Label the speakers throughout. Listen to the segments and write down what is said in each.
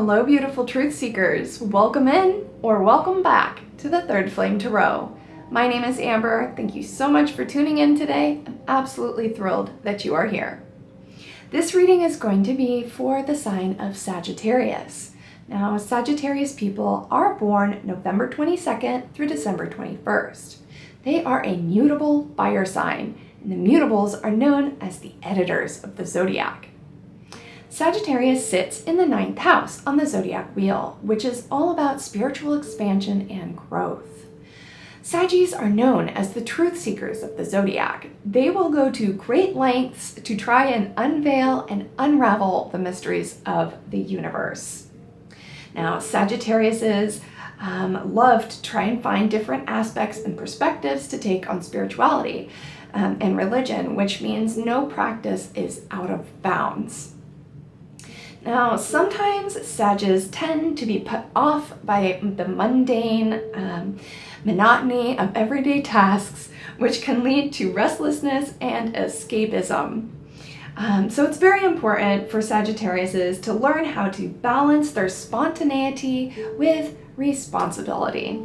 Speaker 1: Hello, beautiful truth seekers. Welcome in or welcome back to the Third Flame Tarot. My name is Amber. Thank you so much for tuning in today. I'm absolutely thrilled that you are here. This reading is going to be for the sign of Sagittarius. Now, Sagittarius people are born November 22nd through December 21st. They are a mutable fire sign, and the mutables are known as the editors of the zodiac. Sagittarius sits in the 9th house on the zodiac wheel, which is all about spiritual expansion and growth. Saggis are known as the truth seekers of the zodiac. They will go to great lengths to try and unveil and unravel the mysteries of the universe. Now, Sagittariuses love to try and find different aspects and perspectives to take on spirituality and religion, which means no practice is out of bounds. Now, sometimes Sages tend to be put off by the mundane monotony of everyday tasks, which can lead to restlessness and escapism. So it's very important for Sagittariuses to learn how to balance their spontaneity with responsibility.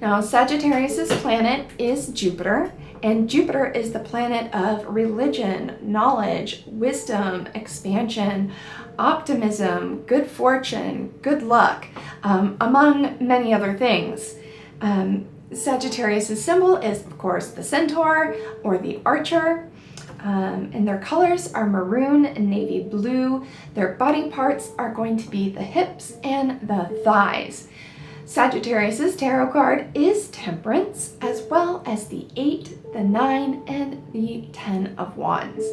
Speaker 1: Now, Sagittarius's planet is Jupiter, and Jupiter is the planet of religion, knowledge, wisdom, expansion, optimism, good fortune, good luck, among many other things. Sagittarius's symbol is, of course, the centaur or the archer. And their colors are maroon and navy blue. Their body parts are going to be the hips and the thighs. Sagittarius's tarot card is Temperance, as well as the 8, the 9, and the 10 of Wands.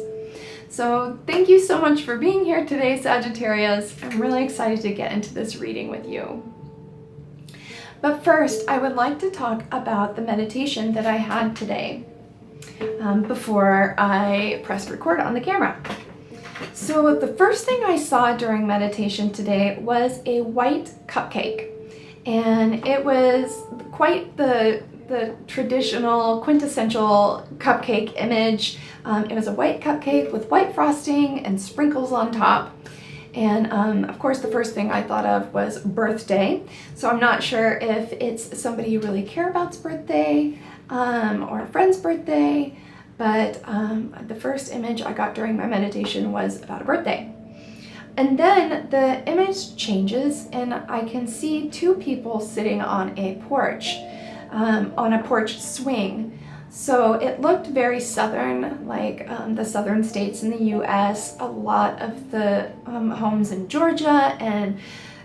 Speaker 1: So thank you so much for being here today, Sagittarius. I'm really excited to get into this reading with you. But first, I would like to talk about the meditation that I had today before I pressed record on the camera. So the first thing I saw during meditation today was a white cupcake. And it was quite the traditional, quintessential cupcake image. It was a white cupcake with white frosting and sprinkles on top. And of course, the first thing I thought of was birthday. So I'm not sure if it's somebody you really care about's birthday or a friend's birthday, but the first image I got during my meditation was about a birthday. And then the image changes and I can see two people sitting on a porch swing. So it looked very southern, like the southern states in the US. A lot of the homes in Georgia and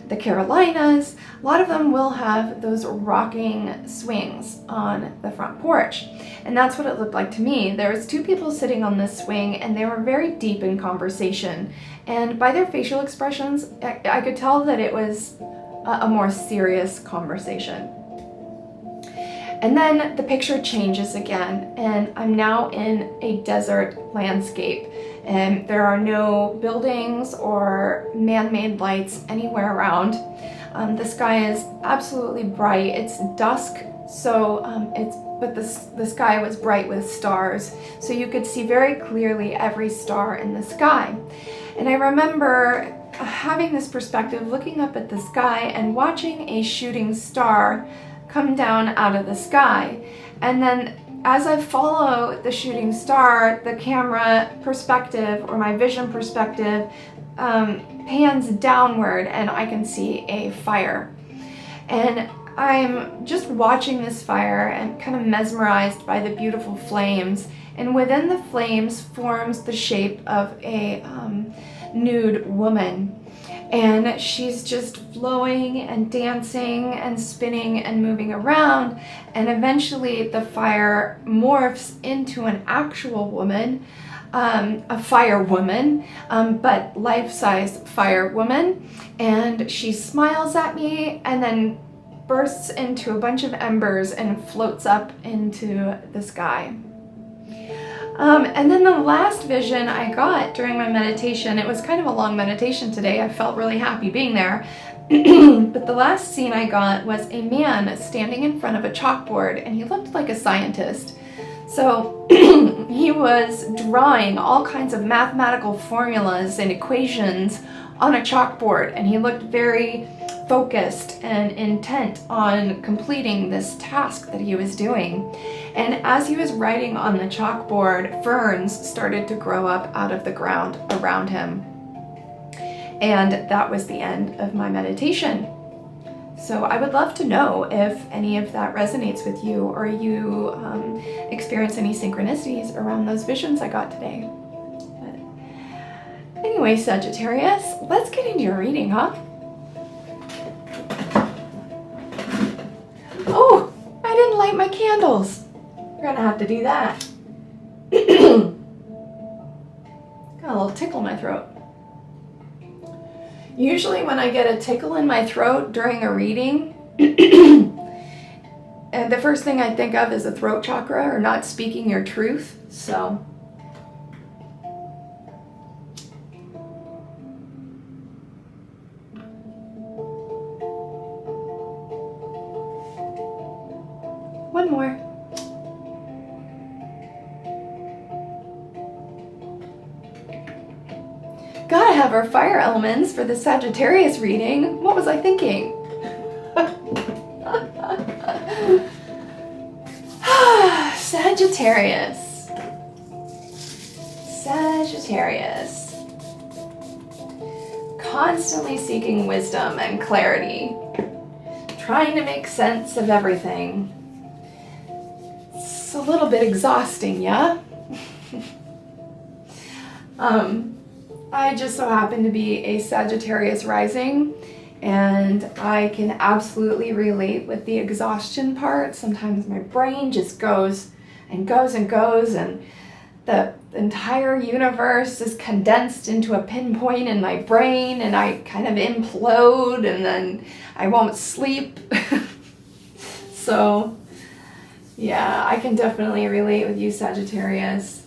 Speaker 1: the Carolinas, a lot of them will have those rocking swings on the front porch. And that's what it looked like to me. There was two people sitting on this swing and they were very deep in conversation. And by their facial expressions, I could tell that it was a more serious conversation. And then the picture changes again, and I'm now in a desert landscape. And there are no buildings or man-made lights anywhere around. The sky is absolutely bright. It's dusk, so but the sky was bright with stars, so you could see very clearly every star in the sky. And I remember having this perspective, looking up at the sky and watching a shooting star come down out of the sky. And then as I follow the shooting star, the camera perspective or my vision perspective pans downward and I can see a fire. And I'm just watching this fire and kind of mesmerized by the beautiful flames. And within the flames forms the shape of a nude woman. And she's just flowing and dancing and spinning and moving around. And eventually the fire morphs into an actual woman, a fire woman, but life-size fire woman. And she smiles at me and then bursts into a bunch of embers and floats up into the sky. And then the last vision I got during my meditation, it was kind of a long meditation today. I felt really happy being there. But the last scene I got was a man standing in front of a chalkboard, and he looked like a scientist. So he was drawing all kinds of mathematical formulas and equations on a chalkboard, and he looked very focused and intent on completing this task that he was doing. And as he was writing on the chalkboard, ferns started to grow up out of the ground around him. And that was the end of my meditation. So I would love to know if any of that resonates with you, or you experience any synchronicities around those visions I got today. But anyway, Sagittarius, let's get into your reading, huh? Oh, I didn't light my candles. We're gonna have to do that. Got a little tickle in my throat. Usually when I get a tickle in my throat during a reading, and the first thing I think of is the throat chakra, or not speaking your truth. So one more. Gotta have our fire elements for the Sagittarius reading. What was I thinking? Sagittarius. Sagittarius. Constantly seeking wisdom and clarity. Trying to make sense of everything. It's a little bit exhausting, yeah? I just so happen to be a Sagittarius rising, and I can absolutely relate with the exhaustion part. Sometimes my brain just goes and goes and goes, and the entire universe is condensed into a pinpoint in my brain, and I kind of implode, and then I won't sleep. So, yeah, I can definitely relate with you, Sagittarius.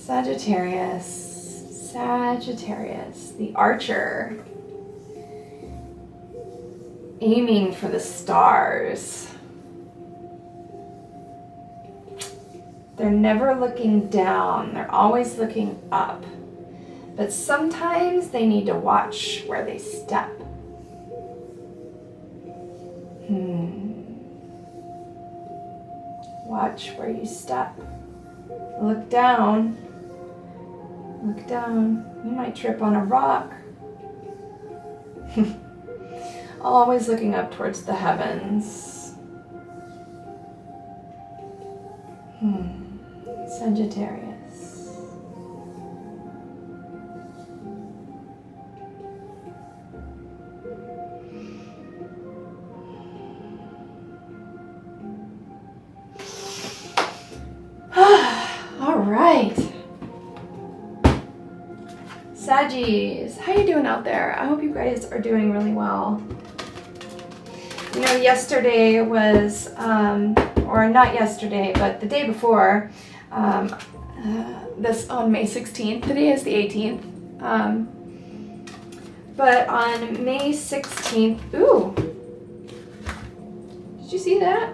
Speaker 1: Sagittarius, Sagittarius, the archer, aiming for the stars. They're never looking down, they're always looking up. But sometimes they need to watch where they step. Watch where you step. Look down. Look down. You might trip on a rock. Always looking up towards the heavens. Sagittarius. All right. Saggies, how you doing out there? I hope you guys are doing really well. You know, yesterday was, or not yesterday, but the day before, this on May 16th, today is the 18th, but on May 16th, ooh, did you see that?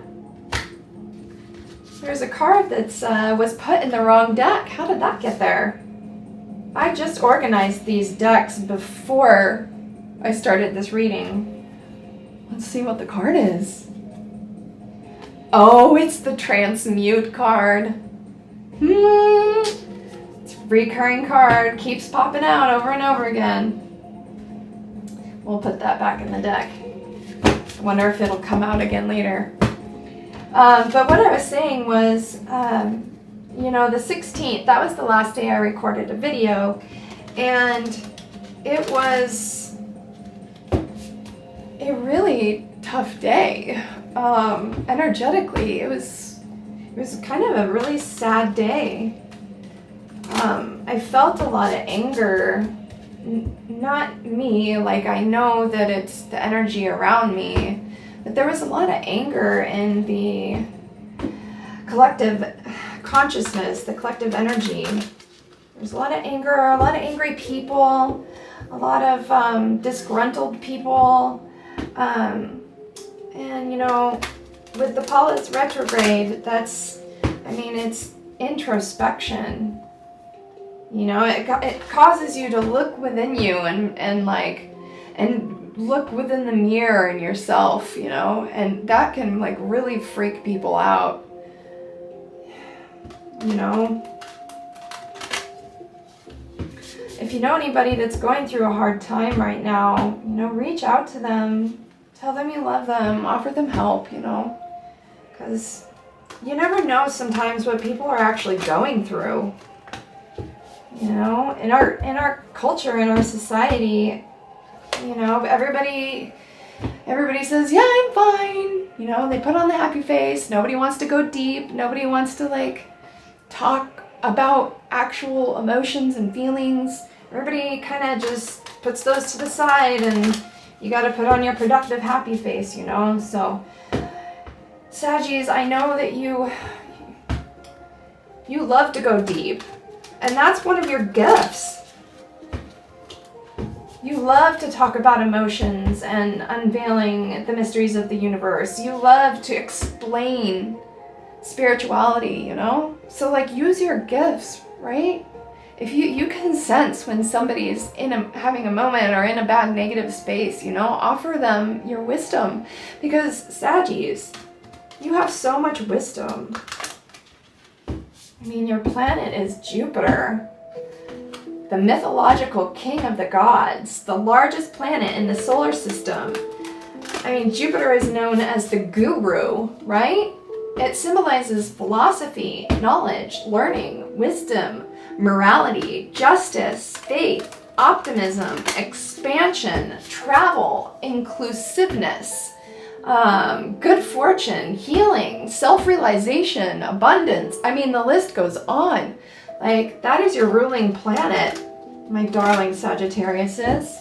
Speaker 1: There's a card that's was put in the wrong deck. How did that get there? I just organized these decks before I started this reading. Let's see what the card is. Oh, it's the transmute card. It's a recurring card, keeps popping out over and over again. We'll put that back in the deck. I wonder if it'll come out again later. But what I was saying was, you know, the 16th, that was the last day I recorded a video, and it was a really tough day. Energetically, it was kind of a really sad day. I felt a lot of anger, not me, like I know that it's the energy around me, but there was a lot of anger in the collective consciousness, the collective energy. There's a lot of anger, a lot of angry people, a lot of disgruntled people. And you know, with the Paulus retrograde, that's, I mean, it's introspection. You know, it causes you to look within you and look within the mirror in yourself, you know, and that can like really freak people out, you know. If you know anybody that's going through a hard time right now, you know, reach out to them, tell them you love them, offer them help, you know, because you never know sometimes what people are actually going through. You know, in our culture, in our society, you know, everybody says, yeah, I'm fine. You know, they put on the happy face. Nobody wants to go deep. Nobody wants to like talk about actual emotions and feelings. Everybody kind of just puts those to the side, and you got to put on your productive happy face, you know. So Saggies, I know that you love to go deep. And that's one of your gifts. You love to talk about emotions and unveiling the mysteries of the universe. You love to explain spirituality, you know? So like use your gifts, right? If you can sense when somebody's having a moment or in a bad negative space, you know, offer them your wisdom. Because Saggies, you have so much wisdom. I mean, your planet is Jupiter, the mythological king of the gods, the largest planet in the solar system. I mean, Jupiter is known as the guru, right? It symbolizes philosophy, knowledge, learning, wisdom, morality, justice, faith, optimism, expansion, travel, inclusiveness, good fortune, healing, self-realization, abundance. I mean, the list goes on. Like, that is your ruling planet, my darling Sagittariuses.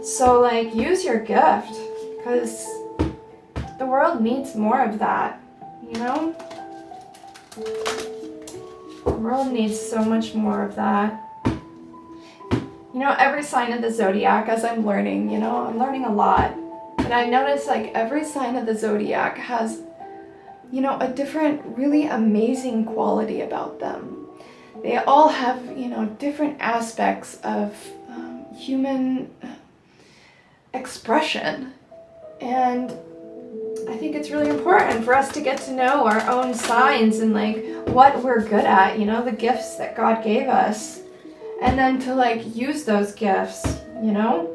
Speaker 1: So, like, use your gift, because the world needs more of that, you know? The world needs so much more of that. You know, every sign of the zodiac, as I'm learning, you know, I'm learning a lot. And I notice like every sign of the zodiac has, you know, a different really amazing quality about them. They all have, you know, different aspects of human expression. And I think it's really important for us to get to know our own signs and like what we're good at, you know, the gifts that God gave us. And then to like use those gifts, you know?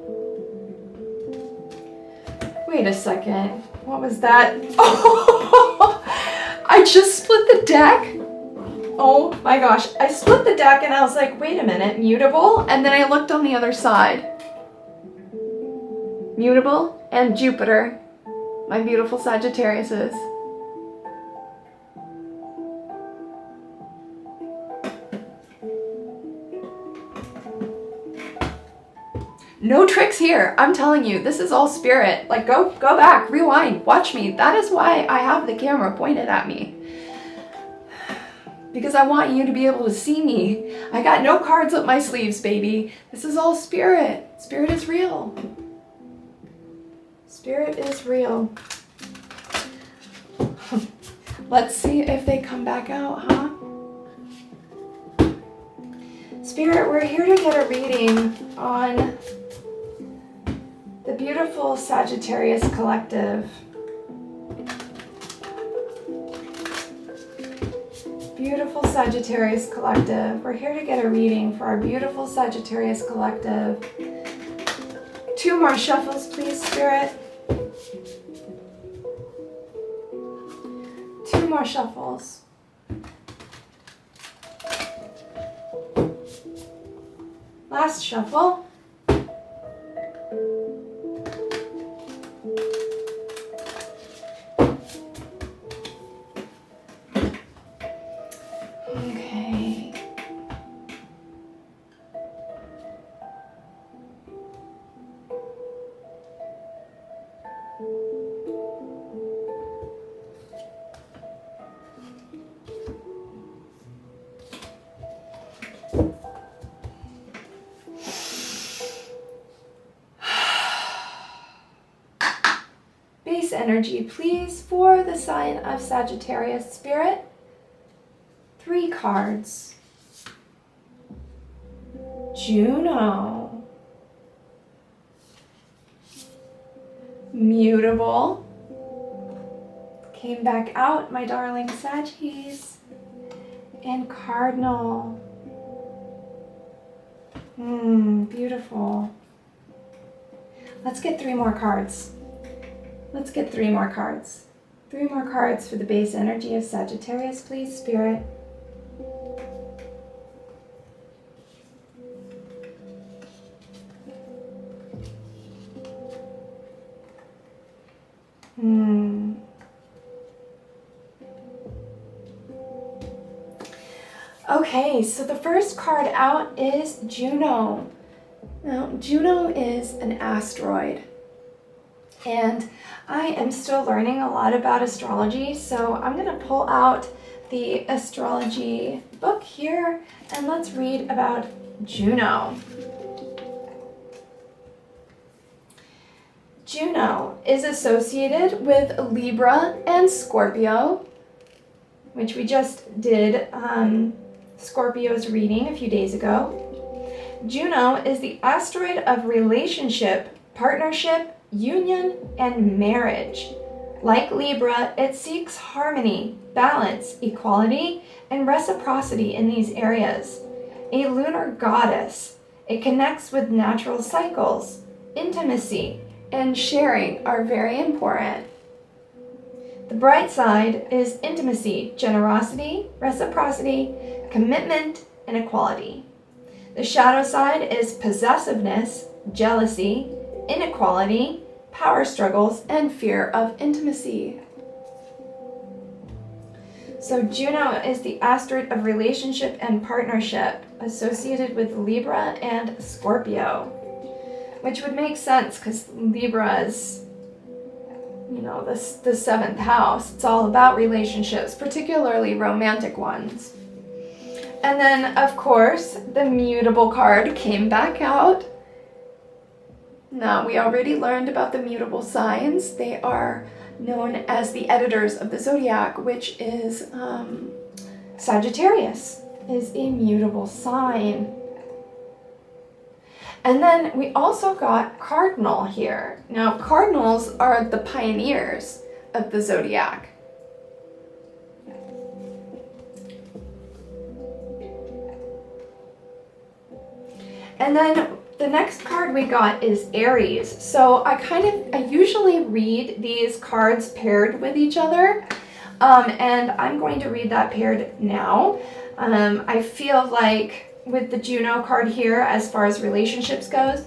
Speaker 1: Wait a second. What was that? Oh, I just split the deck. Oh my gosh. I split the deck and I was like, wait a minute, mutable? And then I looked on the other side. Mutable and Jupiter. My beautiful Sagittariuses. No tricks here. I'm telling you, this is all spirit. Like, go back, rewind, watch me. That is why I have the camera pointed at me. Because I want you to be able to see me. I got no cards up my sleeves, baby. This is all spirit. Spirit is real. Spirit is real. Let's see if they come back out, huh? Spirit, we're here to get a reading on the beautiful Sagittarius collective. Beautiful Sagittarius collective. We're here to get a reading for our beautiful Sagittarius collective. 2 more shuffles, please, Spirit. 2 more shuffles. Last shuffle. Okay. Base energy, please, for the sign of Sagittarius, Spirit. 3 cards. Juno. Mutable. Came back out, my darling Saggies. And Cardinal. Beautiful. Let's get 3 more cards. Let's get 3 more cards. 3 more cards for the base energy of Sagittarius, please, Spirit. Okay, so the first card out is Juno. Now, Juno is an asteroid, and I am still learning a lot about astrology, so I'm going to pull out the astrology book here, and let's read about Juno. Juno is associated with Libra and Scorpio, which we just did Scorpio's reading a few days ago. Juno is the asteroid of relationship, partnership, union, and marriage. Like Libra, it seeks harmony, balance, equality, and reciprocity in these areas. A lunar goddess, it connects with natural cycles. Intimacy and sharing are very important. The bright side is intimacy, generosity, reciprocity, commitment, and equality. The shadow side is possessiveness, jealousy, inequality, power struggles, and fear of intimacy. So Juno is the asteroid of relationship and partnership, associated with Libra and Scorpio, which would make sense because Libra is, you know, the 7th house. It's all about relationships, particularly romantic ones. And then, of course, the mutable card came back out. Now, we already learned about the mutable signs. They are known as the editors of the zodiac, which is Sagittarius is a mutable sign. And then we also got Cardinal here. Now, Cardinals are the pioneers of the zodiac. And then the next card we got is Aries. So I usually read these cards paired with each other. And I'm going to read that paired now. I feel like with the Juno card here, as far as relationships goes,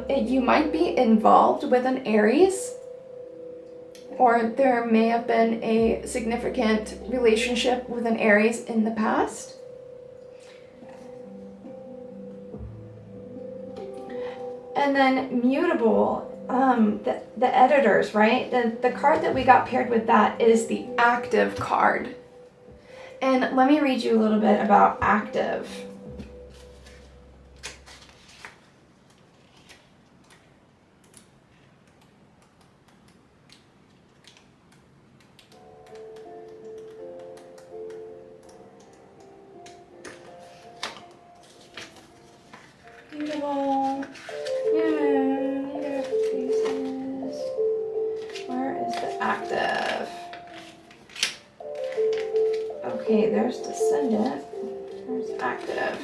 Speaker 1: you might be involved with an Aries, or there may have been a significant relationship with an Aries in the past. And then mutable, the editors, right? The card that we got paired with that is the active card. And let me read you a little bit about active. Beautiful. Negative pieces. Where is the active? Okay, there's descendant. There's active.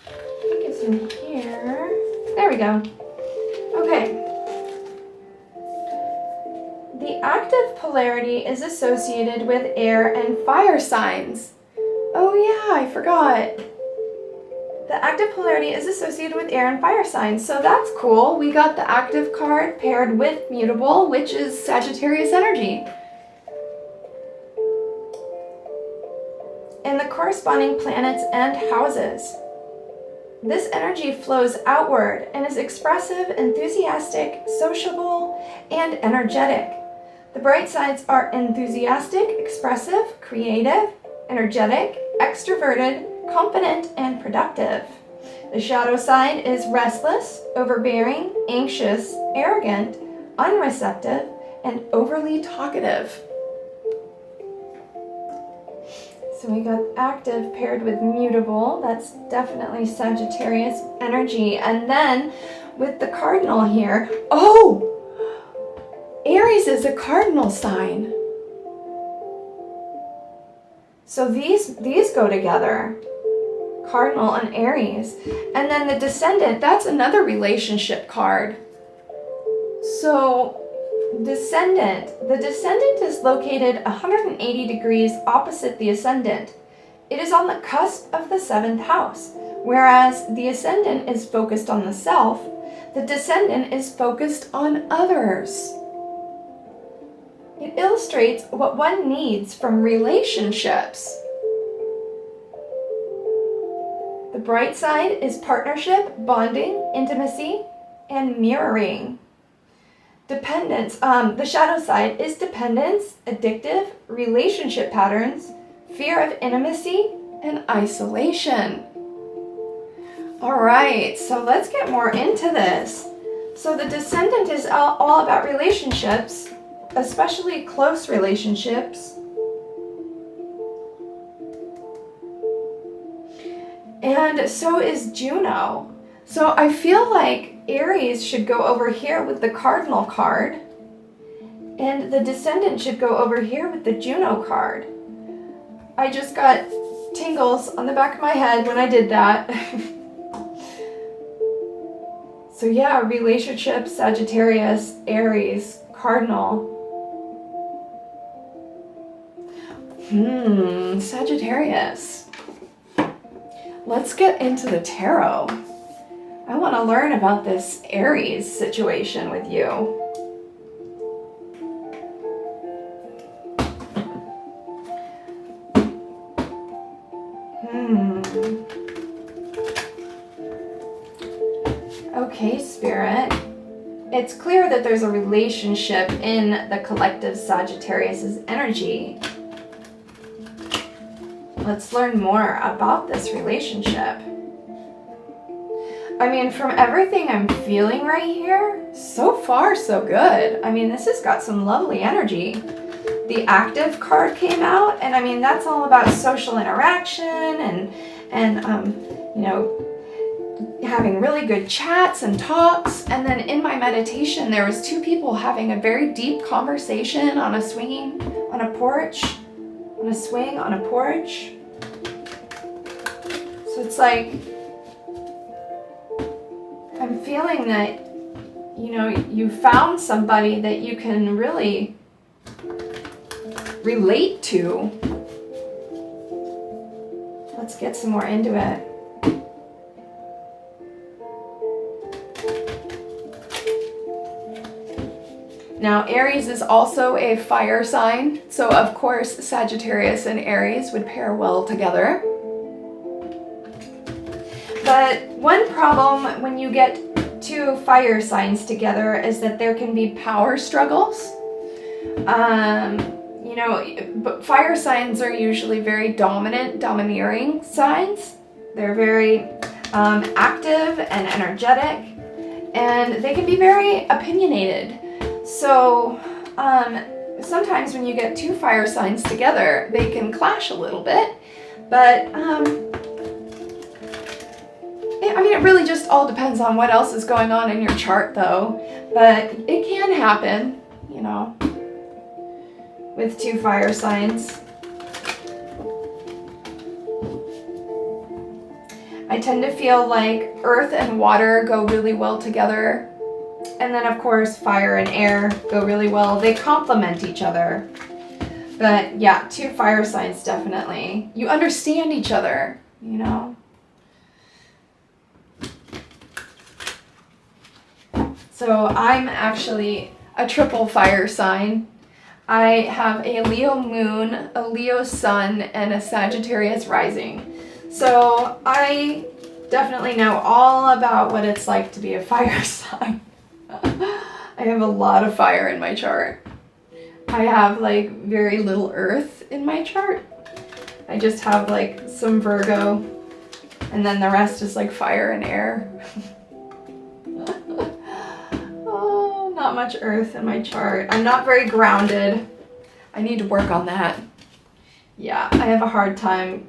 Speaker 1: I think it's in here. There we go. Okay. The active polarity is associated with air and fire signs. Oh yeah, I forgot. The active polarity is associated with air and fire signs, so that's cool. We got the active card paired with mutable, which is Sagittarius energy. And the corresponding planets and houses. This energy flows outward and is expressive, enthusiastic, sociable, and energetic. The bright sides are enthusiastic, expressive, creative, energetic, extroverted, confident, and productive. The shadow side is restless, overbearing, anxious, arrogant, unreceptive, and overly talkative. So we got active paired with mutable. That's definitely Sagittarius energy. And then with the cardinal here, oh! Aries is a cardinal sign. So these go together. Cardinal and Aries. And then the descendant, that's another relationship card. So descendant, the descendant is located 180 degrees opposite the ascendant. It is on the cusp of the 7th house. Whereas the ascendant is focused on the self, the descendant is focused on others. It illustrates what one needs from relationships. The bright side is partnership, bonding, intimacy, and mirroring. Dependence, the shadow side is dependence, addictive, relationship patterns, fear of intimacy, and isolation. All right, so let's get more into this. So the descendant is all about relationships, especially close relationships. And so is Juno. So I feel like Aries should go over here with the cardinal card, and the descendant should go over here with the Juno card. I just got tingles on the back of my head when I did that. So yeah, relationship, Sagittarius, Aries, cardinal. Sagittarius. Let's get into the tarot. I want to learn about this Aries situation with you. Okay, Spirit. It's clear that there's a relationship in the collective Sagittarius's energy. Let's learn more about this relationship. I mean, from everything I'm feeling right here, so far so good. I mean, this has got some lovely energy. The active card came out, and I mean, that's all about social interaction and you know, having really good chats and talks. And then in my meditation, there was two people having a very deep conversation on a swing on a porch. So it's like, I'm feeling that, you know, you found somebody that you can really relate to. Let's get some more into it. Now, Aries is also a fire sign, so of course Sagittarius and Aries would pair well together. But one problem when you get two fire signs together is that there can be power struggles. You know, but fire signs are usually very domineering signs. They're very active and energetic, and they can be very opinionated. So sometimes when you get two fire signs together, they can clash a little bit. But I mean, it really just all depends on what else is going on in your chart, though. But it can happen, you know, with two fire signs. I tend to feel like earth and water go really well together. And then, of course, fire and air go really well. They complement each other. But yeah, two fire signs, definitely. You understand each other, you know? So I'm actually a triple fire sign. I have a Leo moon, a Leo sun, and a Sagittarius rising. So I definitely know all about what it's like to be a fire sign. I have a lot of fire in my chart. I have like very little earth in my chart. I just have like some Virgo, and then the rest is like fire and air. Oh, not much earth in my chart. I'm not very grounded. I need to work on that. Yeah, I have a hard time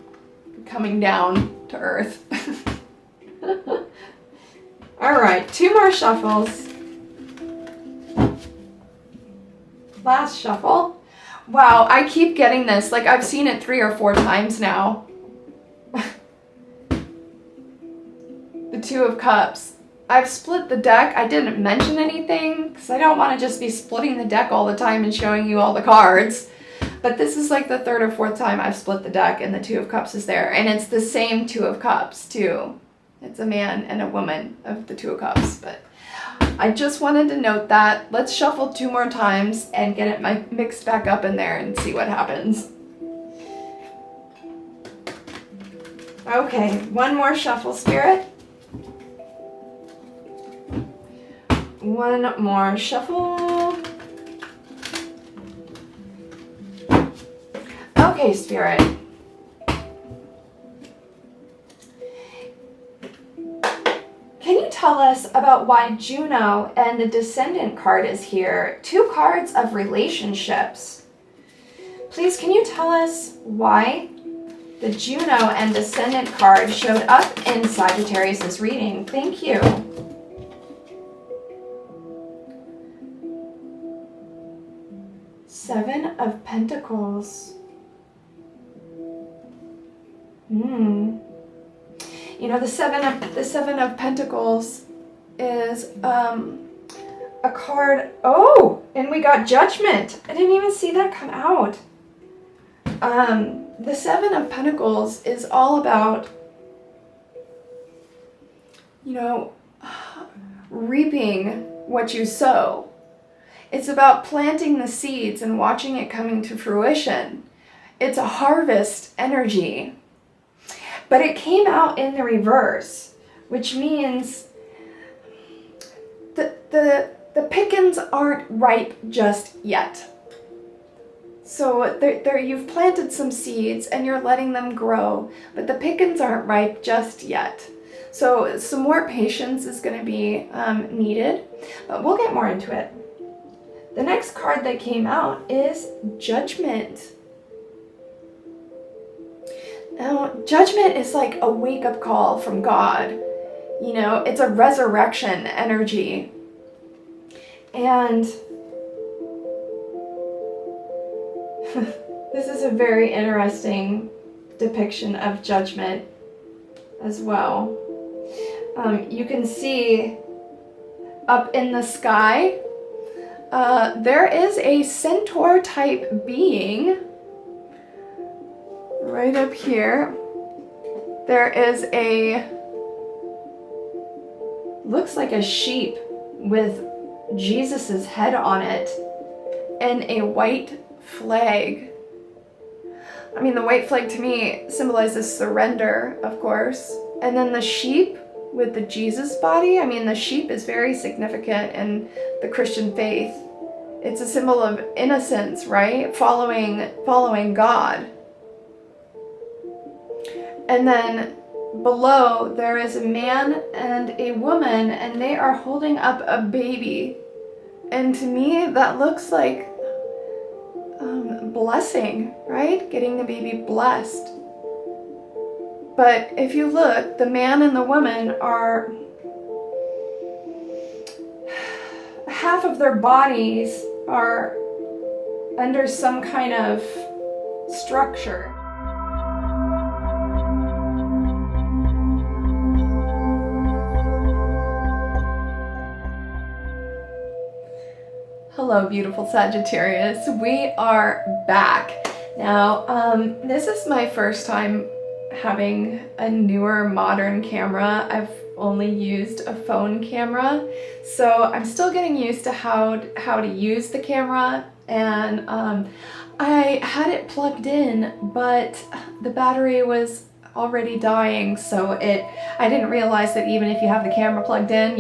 Speaker 1: coming down to earth. All right, 2 more shuffles. Last shuffle. Wow, I keep getting this. Like, I've seen it 3 or 4 times now. The 2 of Cups. I've split the deck. I didn't mention anything because I don't want to just be splitting the deck all the time and showing you all the cards. But this is like the 3rd or 4th time I've split the deck and the 2 of Cups is there. And it's the same 2 of Cups too. It's a man and a woman of the 2 of Cups. But I just wanted to note that. Let's shuffle 2 more times and get it mixed back up in there and see what happens. Okay, 1 more shuffle, Spirit. 1 more shuffle. Okay, Spirit. Can you tell us about why Juno and the Descendant card is here? 2 cards of relationships. Please, can you tell us why the Juno and Descendant card showed up in Sagittarius' reading? Thank you. Seven of Pentacles. You know, the seven of Pentacles is a card. Oh, and we got Judgment. I didn't even see that come out. The 7 of Pentacles is all about, you know, reaping what you sow. It's about planting the seeds and watching it coming to fruition. It's a harvest energy. But it came out in the reverse, which means the pickings aren't ripe just yet. So you've planted some seeds and you're letting them grow, but the pickings aren't ripe just yet. So some more patience is going to be needed, but we'll get more into it. The next card that came out is Judgment. Now, Judgment is like a wake-up call from God. You know, it's a resurrection energy. And this is a very interesting depiction of Judgment as well. You can see up in the sky, there is a centaur type being. Right up here, there is looks like a sheep with Jesus's head on it and a white flag. I mean, the white flag to me symbolizes surrender, of course. And then the sheep with the Jesus body, I mean, the sheep is very significant in the Christian faith. It's a symbol of innocence, right? Following God. And then below there is a man and a woman, and they are holding up a baby. And to me, that looks like blessing, right? Getting the baby blessed. But if you look, the man and the woman are, half of their bodies are under some kind of structure. Hello, beautiful Sagittarius. We are back. Now, this is my first time having a newer modern camera. I've only used a phone camera, so I'm still getting used to how to use the camera. And I had it plugged in, but the battery was already dying, so I didn't realize that even if you have the camera plugged in,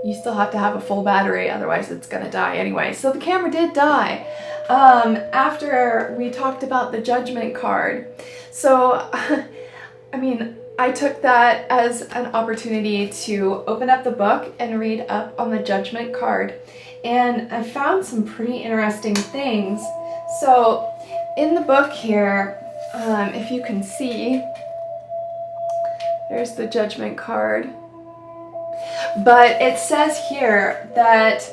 Speaker 1: you still have to have a full battery, otherwise it's gonna die anyway. So the camera did die. after we talked about the Judgment card. So, I mean, I took that as an opportunity to open up the book and read up on the Judgment card. And I found some pretty interesting things. So, in the book here, if you can see, there's the Judgment card. But it says here that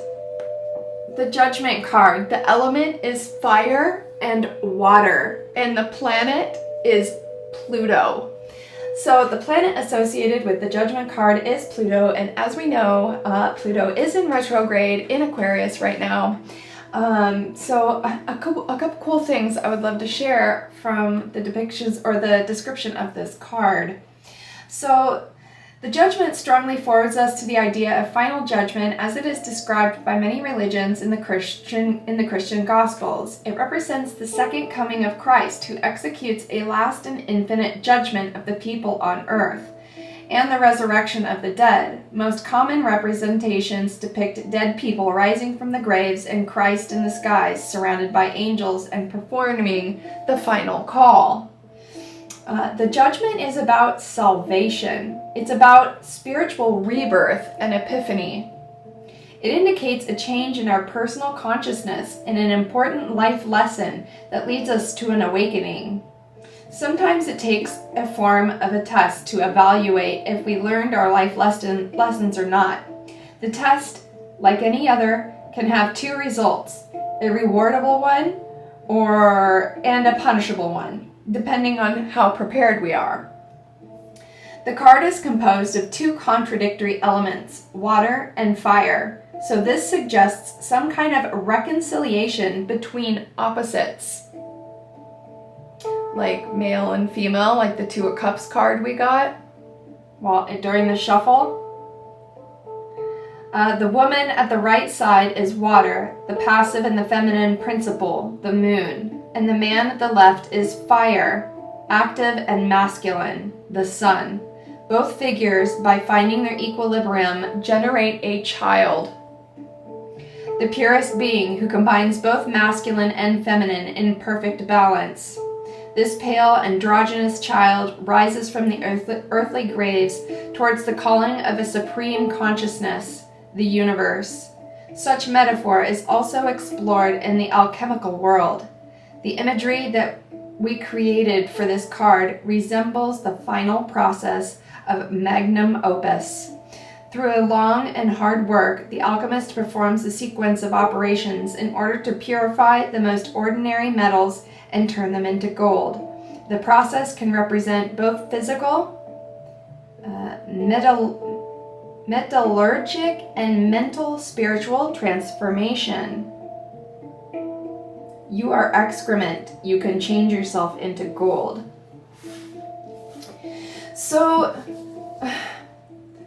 Speaker 1: the Judgment card, the element is fire and water, and the planet is Pluto. So the planet associated with the Judgment card is Pluto, and as we know, Pluto is in retrograde in Aquarius right now. So a couple cool things I would love to share from the depictions or the description of this card. So the Judgment strongly forwards us to the idea of final judgment as it is described by many religions in the Christian Gospels. It represents the second coming of Christ, who executes a last and infinite judgment of the people on earth, and the resurrection of the dead. Most common representations depict dead people rising from the graves and Christ in the skies, surrounded by angels and performing the final call. The Judgment is about salvation. It's about spiritual rebirth and epiphany. It indicates a change in our personal consciousness and an important life lesson that leads us to an awakening. Sometimes it takes a form of a test to evaluate if we learned our life lessons or not. The test, like any other, can have two results, a rewardable one and a punishable one, depending on how prepared we are. The card is composed of two contradictory elements, water and fire, so this suggests some kind of reconciliation between opposites, like male and female, like the Two of Cups card we got during the shuffle. The woman at the right side is water, the passive and the feminine principle, the moon, and the man at the left is fire, active and masculine, the sun. Both figures, by finding their equilibrium, generate a child, the purest being who combines both masculine and feminine in perfect balance. This pale, androgynous child rises from the earthly graves towards the calling of a supreme consciousness, the universe. Such metaphor is also explored in the alchemical world. The imagery that we created for this card resembles the final process of magnum opus. Through a long and hard work, the alchemist performs a sequence of operations in order to purify the most ordinary metals and turn them into gold. The process can represent both physical, metallurgic, and mental spiritual transformation. You are excrement. You can change yourself into gold. So,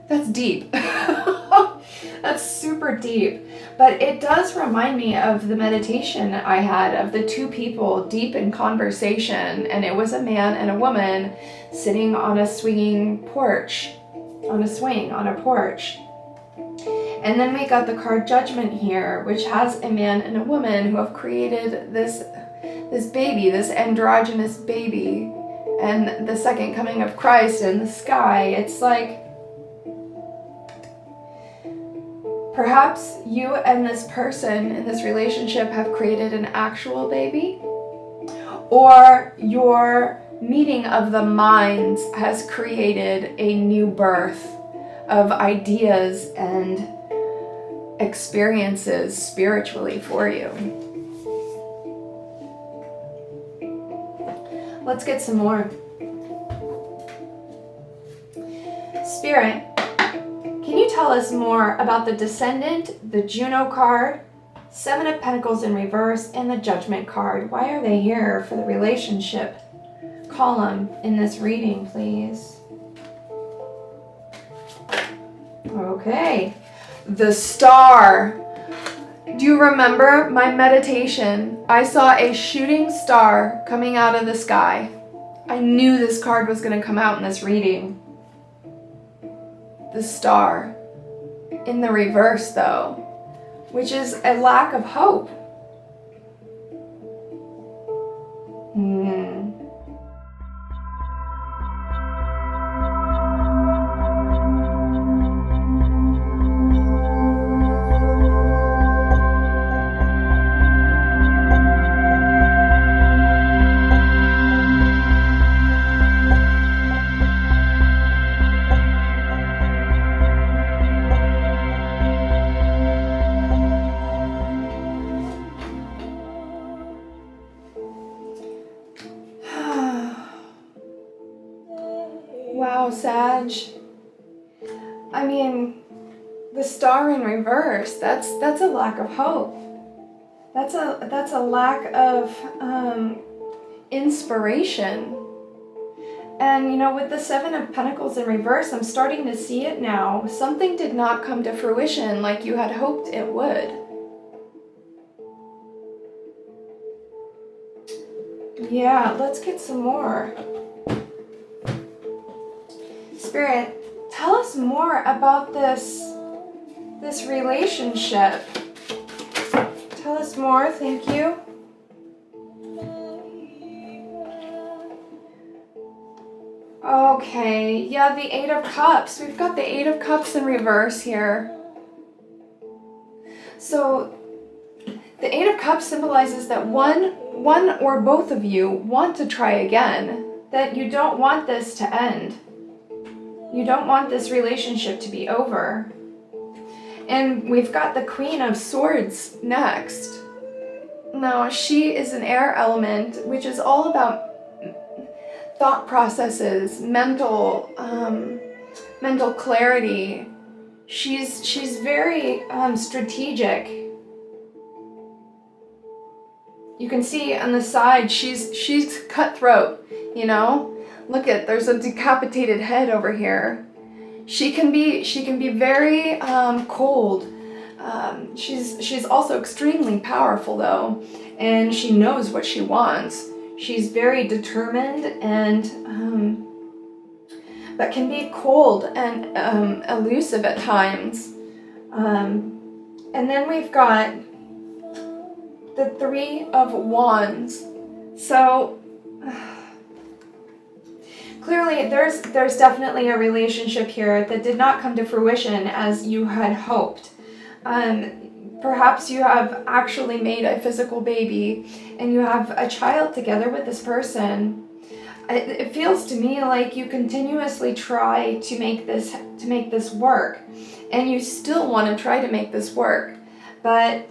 Speaker 1: that's deep. That's super deep. But it does remind me of the meditation I had of the two people deep in conversation, and it was a man and a woman sitting on a swinging porch, on a porch. And then we got the card Judgment here, which has a man and a woman who have created this baby, this androgynous baby, and the second coming of Christ in the sky. It's like, perhaps you and this person in this relationship have created an actual baby, or your meeting of the minds has created a new birth of ideas and experiences spiritually for you. Let's get some more. Spirit, can you tell us more about the Descendant, the Juno card, Seven of Pentacles in reverse, and the Judgment card? Why are they here for the relationship column in this reading, please? Okay. The Star. Do you remember my meditation? I saw a shooting star coming out of the sky. I knew this card was going to come out in this reading. The Star. In the reverse, though, which is a lack of hope. Wow, Sag. I mean, the star in reverse, that's a lack of hope. That's a lack of inspiration. And you know, with the Seven of Pentacles in reverse, I'm starting to see it now. Something did not come to fruition like you had hoped it would. Yeah, let's get some more. Spirit, tell us more about this relationship. Tell us more, thank you. Okay, yeah, the Eight of Cups. We've got the Eight of Cups in reverse here. So, the Eight of Cups symbolizes that one or both of you want to try again. That you don't want this to end. You don't want this relationship to be over. And we've got the Queen of Swords next. Now, she is an air element, which is all about thought processes, mental clarity. She's very strategic. You can see on the side, she's cutthroat, you know? Look at, there's a decapitated head over here. She can be very cold. She's also extremely powerful though, and she knows what she wants. She's very determined and but can be cold and elusive at times. And then we've got the Three of Wands. So clearly there's definitely a relationship here that did not come to fruition as you had hoped. Perhaps you have actually made a physical baby and you have a child together with this person. It feels to me like you continuously try to make this work, and you still want to try to make this work, but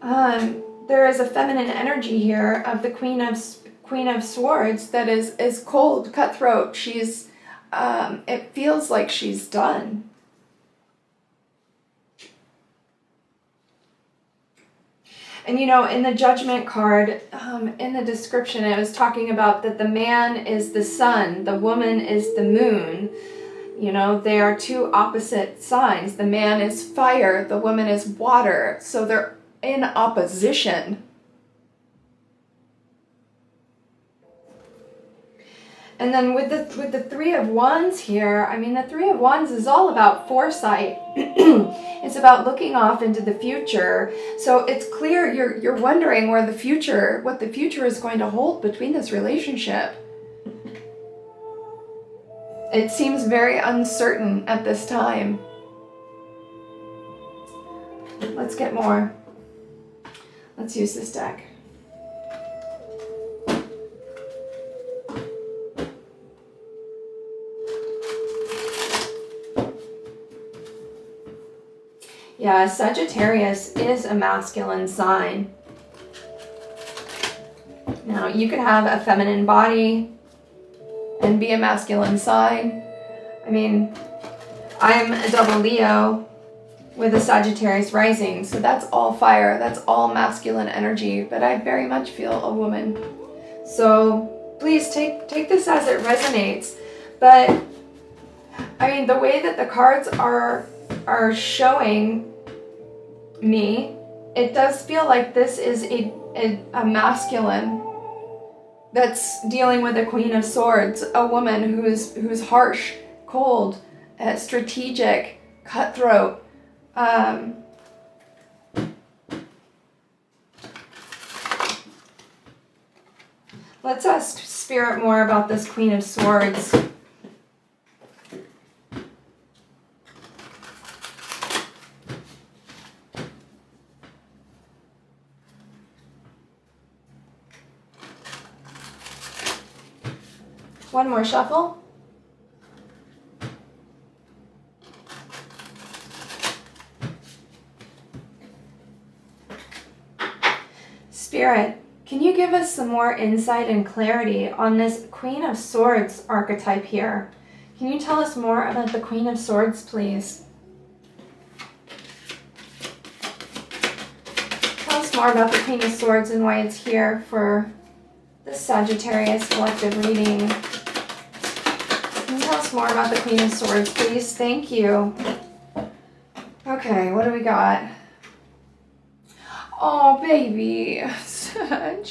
Speaker 1: there is a feminine energy here of the Queen of Swords that is cold, cutthroat. She's it feels like she's done. And you know, in the Judgment card, in the description, it was talking about that the man is the sun, the woman is the moon. You know, they are two opposite signs. The man is fire, the woman is water. So they're in opposition. And then with the Three of Wands here, I mean, the Three of Wands is all about foresight. It's about looking off into the future. So it's clear you're wondering what the future is going to hold between this relationship. It seems very uncertain at this time. Let's get more. Let's use this deck. Yeah, Sagittarius is a masculine sign. Now, you could have a feminine body and be a masculine sign. I mean, I'm a double Leo with a Sagittarius rising, so that's all fire, that's all masculine energy, but I very much feel a woman. So please take this as it resonates. But I mean, the way that the cards are showing me, it does feel like this is a masculine that's dealing with a Queen of Swords, a woman who's harsh, cold, strategic, cutthroat. Let's ask Spirit more about this Queen of Swords. One more shuffle. Spirit, can you give us some more insight and clarity on this Queen of Swords archetype here? Can you tell us more about the Queen of Swords, please? Tell us more about the Queen of Swords and why it's here for the Sagittarius collective reading. Can you tell us more about the Queen of Swords, please? Thank you. Okay, what do we got? Oh, baby. Sag.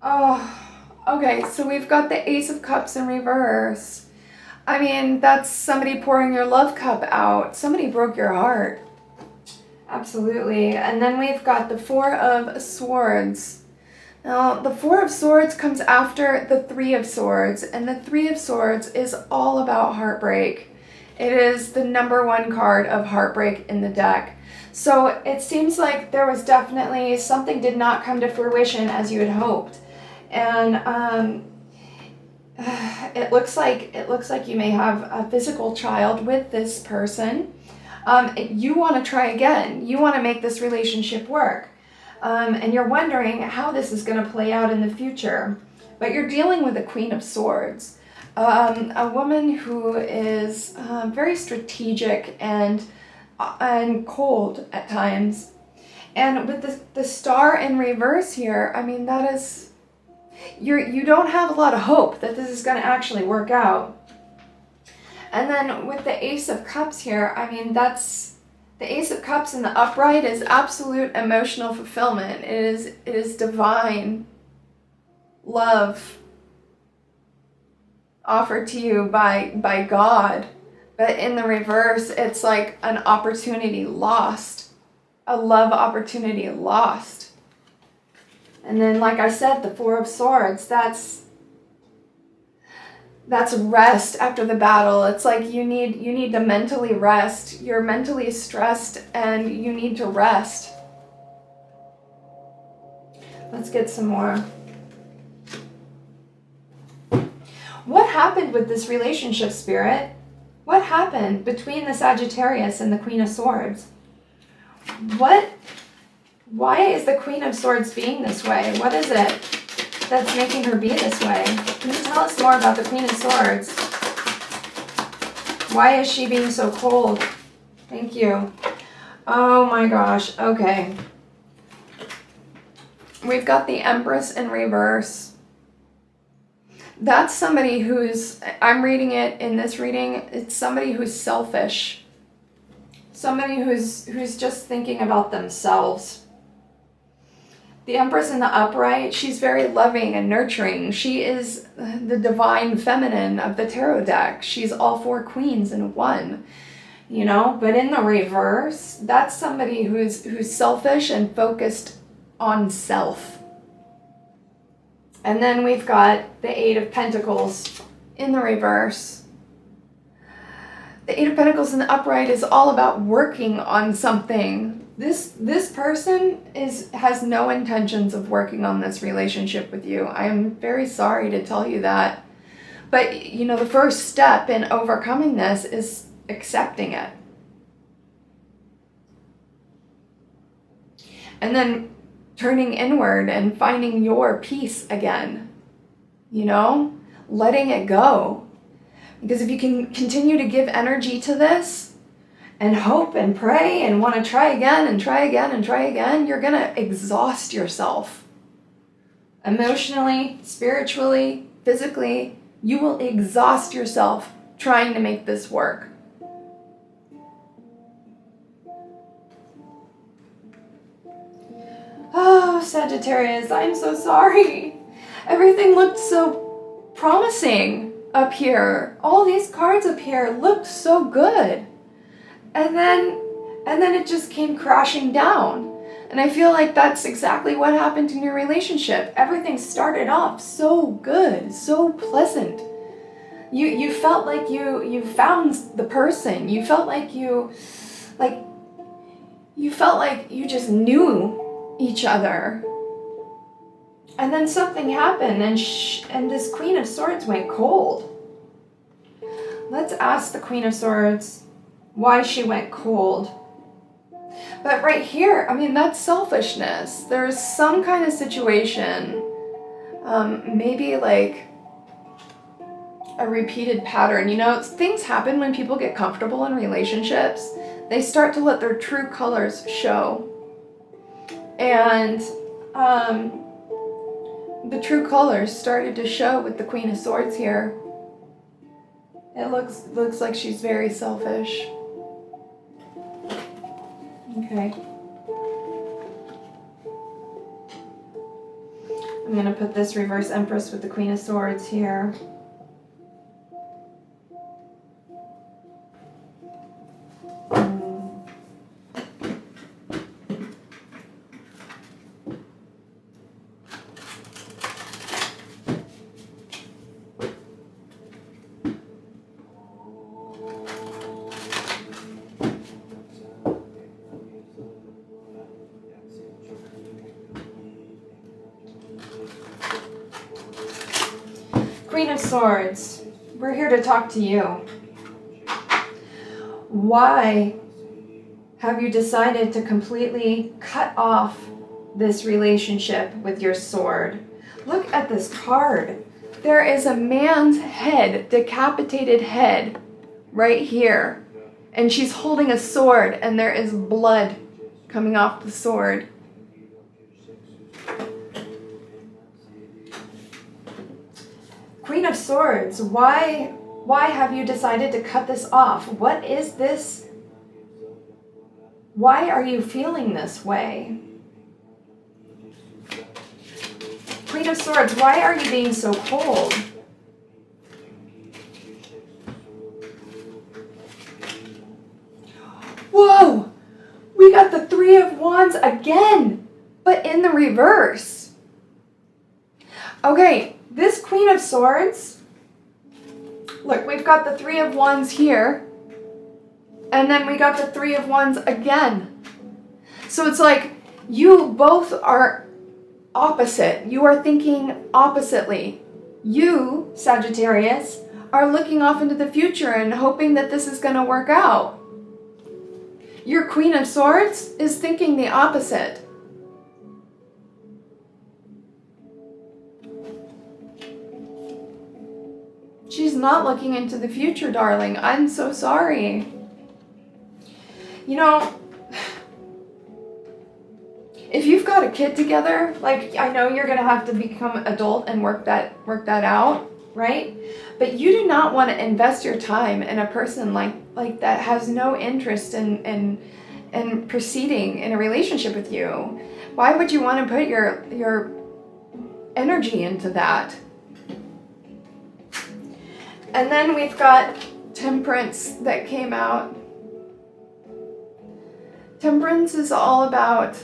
Speaker 1: Oh, okay, so we've got the Ace of Cups in reverse. I mean, that's somebody pouring your love cup out. Somebody broke your heart. Absolutely. And then we've got the Four of Swords. Now, the Four of Swords comes after the Three of Swords, and the Three of Swords is all about heartbreak. It is the #1 card of heartbreak in the deck. So it seems like there was definitely something did not come to fruition as you had hoped. And it looks like you may have a physical child with this person. You want to try again. You want to make this relationship work. And you're wondering how this is going to play out in the future. But you're dealing with a Queen of Swords. A woman who is very strategic and cold at times. And with the Star in reverse here, I mean, that is... You don't have a lot of hope that this is going to actually work out. And then with the Ace of Cups here, I mean, that's... The Ace of Cups in the upright is absolute emotional fulfillment. It is divine love offered to you by God. But in the reverse, it's like an opportunity lost. A love opportunity lost. And then, like I said, the Four of Swords, that's rest after the battle. It's like you need to mentally rest. You're mentally stressed and you need to rest. Let's get some more. What happened with this relationship, Spirit? What happened between the Sagittarius and the Queen of Swords? Why is the Queen of Swords being this way? What is it that's making her be this way? Can you tell us more about the Queen of Swords? Why is she being so cold? Thank you. Oh my gosh. Okay. We've got the Empress in reverse. That's somebody who's, I'm reading it in this reading, it's somebody who's selfish. Somebody who's just thinking about themselves. The Empress in the upright, she's very loving and nurturing. She is the divine feminine of the tarot deck. She's all four queens in one, you know? But in the reverse, that's somebody who's selfish and focused on self. And then we've got the Eight of Pentacles in the reverse. The Eight of Pentacles in the upright is all about working on something. This person has no intentions of working on this relationship with you. I am very sorry to tell you that. But, you know, the first step in overcoming this is accepting it. And then turning inward and finding your peace again, you know, letting it go. Because if you can continue to give energy to this and hope and pray and want to try again and try again and try again, you're going to exhaust yourself. Emotionally, spiritually, physically, you will exhaust yourself trying to make this work. Oh, Sagittarius, I'm so sorry. Everything looked so promising up here. All these cards up here looked so good. And then it just came crashing down. And I feel like that's exactly what happened in your relationship. Everything started off so good, so pleasant. You felt like you found the person. You felt like you just knew each other. And then something happened and this Queen of Swords went cold. Let's ask the Queen of Swords why she went cold. But right here, I mean, that's selfishness. There's some kind of situation, maybe like a repeated pattern. You know, things happen when people get comfortable in relationships. They start to let their true colors show. And the true colors started to show with the Queen of Swords here. It looks like she's very selfish. Okay. I'm going to put this reverse Empress with the Queen of Swords here. Queen of Swords, we're here to talk to you. Why have you decided to completely cut off this relationship with your sword? Look at this card. There is a man's head, decapitated head, right here. And she's holding a sword, and there is blood coming off the sword. Queen of Swords, why have you decided to cut this off? What is this? Why are you feeling this way? Queen of Swords, why are you being so cold? Whoa! We got the Three of Wands again, but in the reverse. Okay. This Queen of Swords, look, we've got the Three of Wands here, and then we got the Three of Wands again. So it's like you both are opposite. You are thinking oppositely. You, Sagittarius, are looking off into the future and hoping that this is going to work out. Your Queen of Swords is thinking the opposite. She's not looking into the future, darling. I'm so sorry. You know, if you've got a kid together, like, I know you're going to have to become adult and work that out, right? But you do not want to invest your time in a person like that has no interest in proceeding in a relationship with you. Why would you want to put your energy into that? And then we've got Temperance that came out. Temperance is all about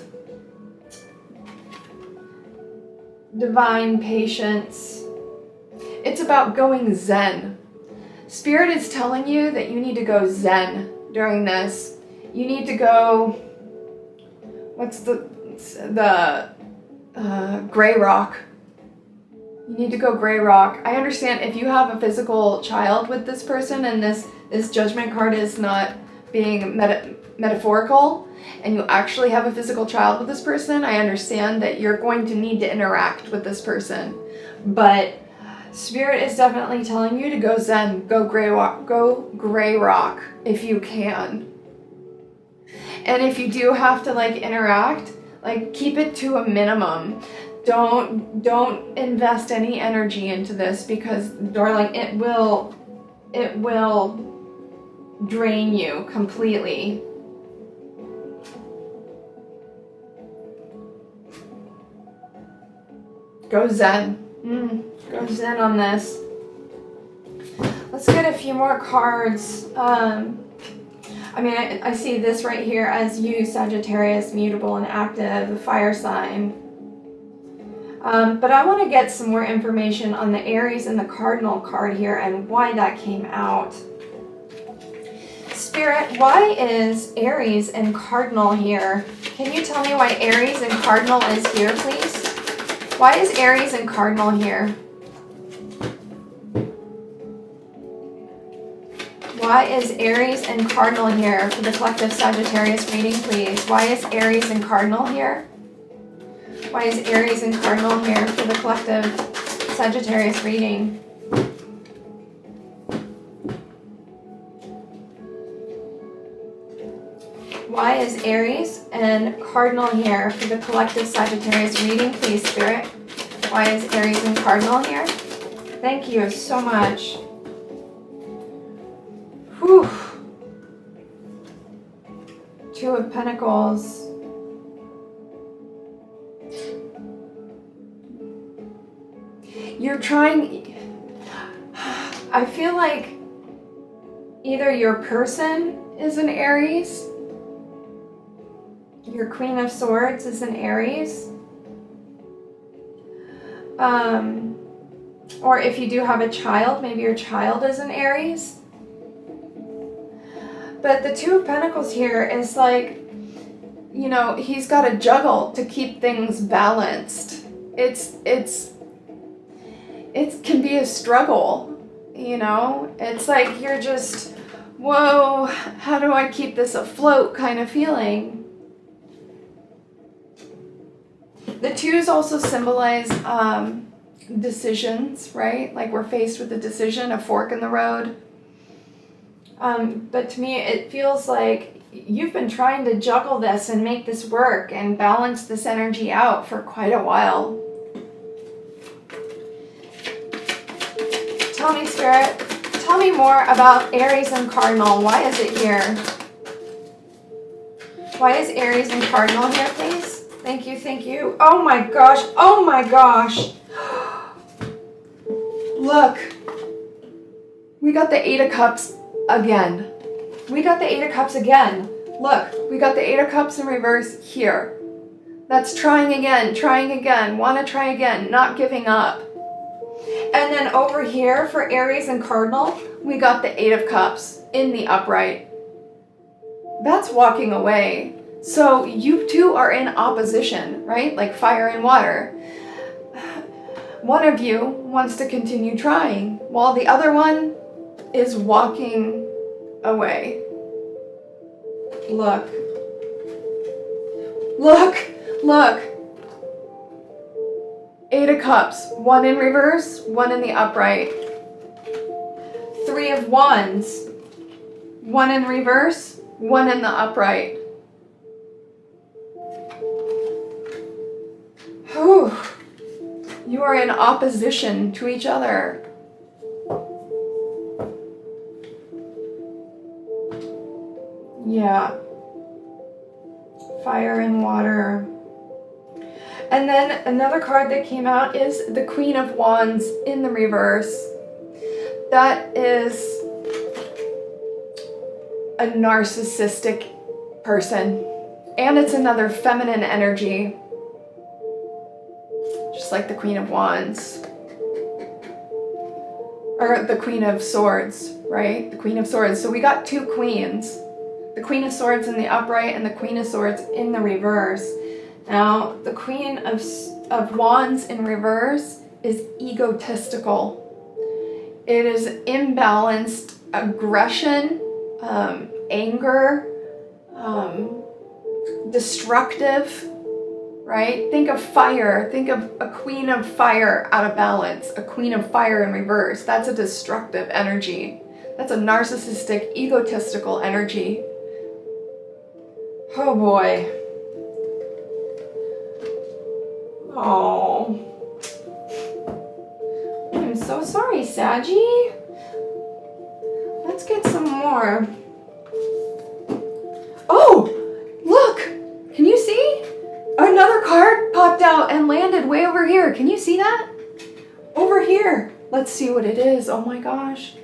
Speaker 1: divine patience. It's about going Zen. Spirit is telling you that you need to go Zen during this. You need to go, what's the gray rock. You need to go gray rock. I understand if you have a physical child with this person and this judgment card is not being metaphorical and you actually have a physical child with this person, I understand that you're going to need to interact with this person. But Spirit is definitely telling you to go Zen, go gray rock if you can. And if you do have to interact, keep it to a minimum. Don't invest any energy into this because, darling, it will drain you completely. Go Zen. Go Zen on this. Let's get a few more cards. I see this right here as you, Sagittarius, mutable and active, the fire sign. But I want to get some more information on the Aries and the Cardinal card here and why that came out. Spirit, why is Aries and Cardinal here? Can you tell me why Aries and Cardinal is here, please? Why is Aries and Cardinal here? Why is Aries and Cardinal here for the collective Sagittarius reading, please? Why is Aries and Cardinal here? Why is Aries and Cardinal here for the collective Sagittarius reading? Why is Aries and Cardinal here for the collective Sagittarius reading, please, Spirit? Why is Aries and Cardinal here? Thank you so much. Whew. Two of Pentacles. You're trying... I feel like either your person is an Aries, your Queen of Swords is an Aries, or if you do have a child, maybe your child is an Aries. But the Two of Pentacles here is like, you know, he's got to juggle to keep things balanced. It can be a struggle, you know? It's like you're just, whoa, how do I keep this afloat kind of feeling. The twos also symbolize decisions, right? Like we're faced with a decision, a fork in the road. But to me, it feels like you've been trying to juggle this and make this work and balance this energy out for quite a while. Tell me, Spirit, tell me more about Aries and Cardinal. Why is it here? Why is Aries and Cardinal here, please? Thank you, thank you. Oh my gosh, oh my gosh. Look, we got the Eight of Cups again. We got the Eight of Cups again. Look, we got the Eight of Cups in reverse here. That's trying again, want to try again, not giving up. And then over here for Aries and Cardinal, we got the Eight of Cups in the upright. That's walking away. So you two are in opposition, right? Like fire and water. One of you wants to continue trying, while the other one is walking away. Look. Look. Look. Eight of Cups. One in reverse, one in the upright. Three of Wands. One in reverse, one in the upright. Whew. You are in opposition to each other. Yeah. Fire and water. And then another card that came out is the Queen of Wands in the reverse. That is a narcissistic person. And it's another feminine energy. Just like the Queen of Wands. Or the Queen of Swords, right? The Queen of Swords. So we got two queens. The Queen of Swords in the upright and the Queen of Swords in the reverse. Now, the Queen of Wands in reverse is egotistical. It is imbalanced aggression, anger, destructive, right? Think of fire. Think of a Queen of Fire out of balance. A Queen of Fire in reverse. That's a destructive energy. That's a narcissistic, egotistical energy. Oh boy. Oh. I'm so sorry, Saggy. Let's get some more. Oh! Look! Can you see? Another card popped out and landed way over here. Can you see that? Over here. Let's see what it is. Oh my gosh.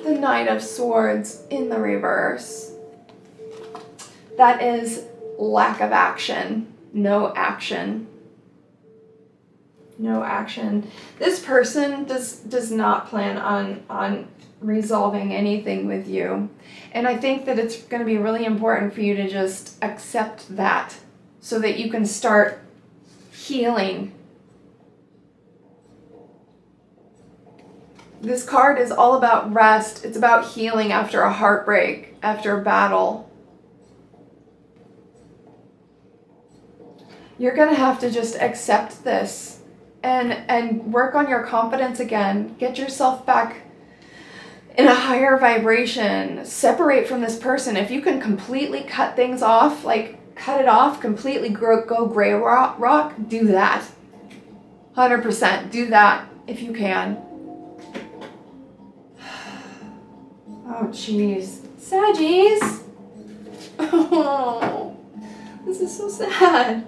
Speaker 1: The Knight of Swords in the reverse. That is lack of action. No action. No action. This person does not plan on resolving anything with you. And I think that it's going to be really important for you to just accept that so that you can start healing. This card is all about rest. It's about healing after a heartbreak, after a battle. You're going to have to just accept this and work on your confidence again. Get yourself back in a higher vibration, separate from this person. If you can completely cut things off, like cut it off, completely go gray rock, do that. 100% do that if you can. Oh, jeez. Saggies! Oh, this is so sad.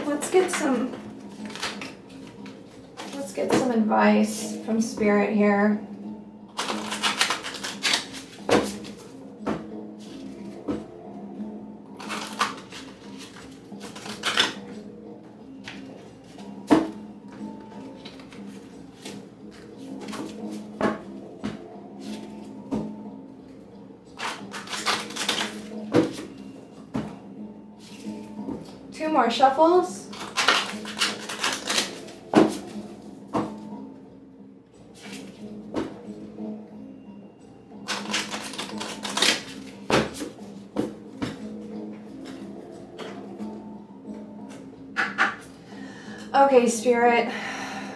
Speaker 1: Let's get some advice from Spirit here. Two more shuffles. Okay, Spirit,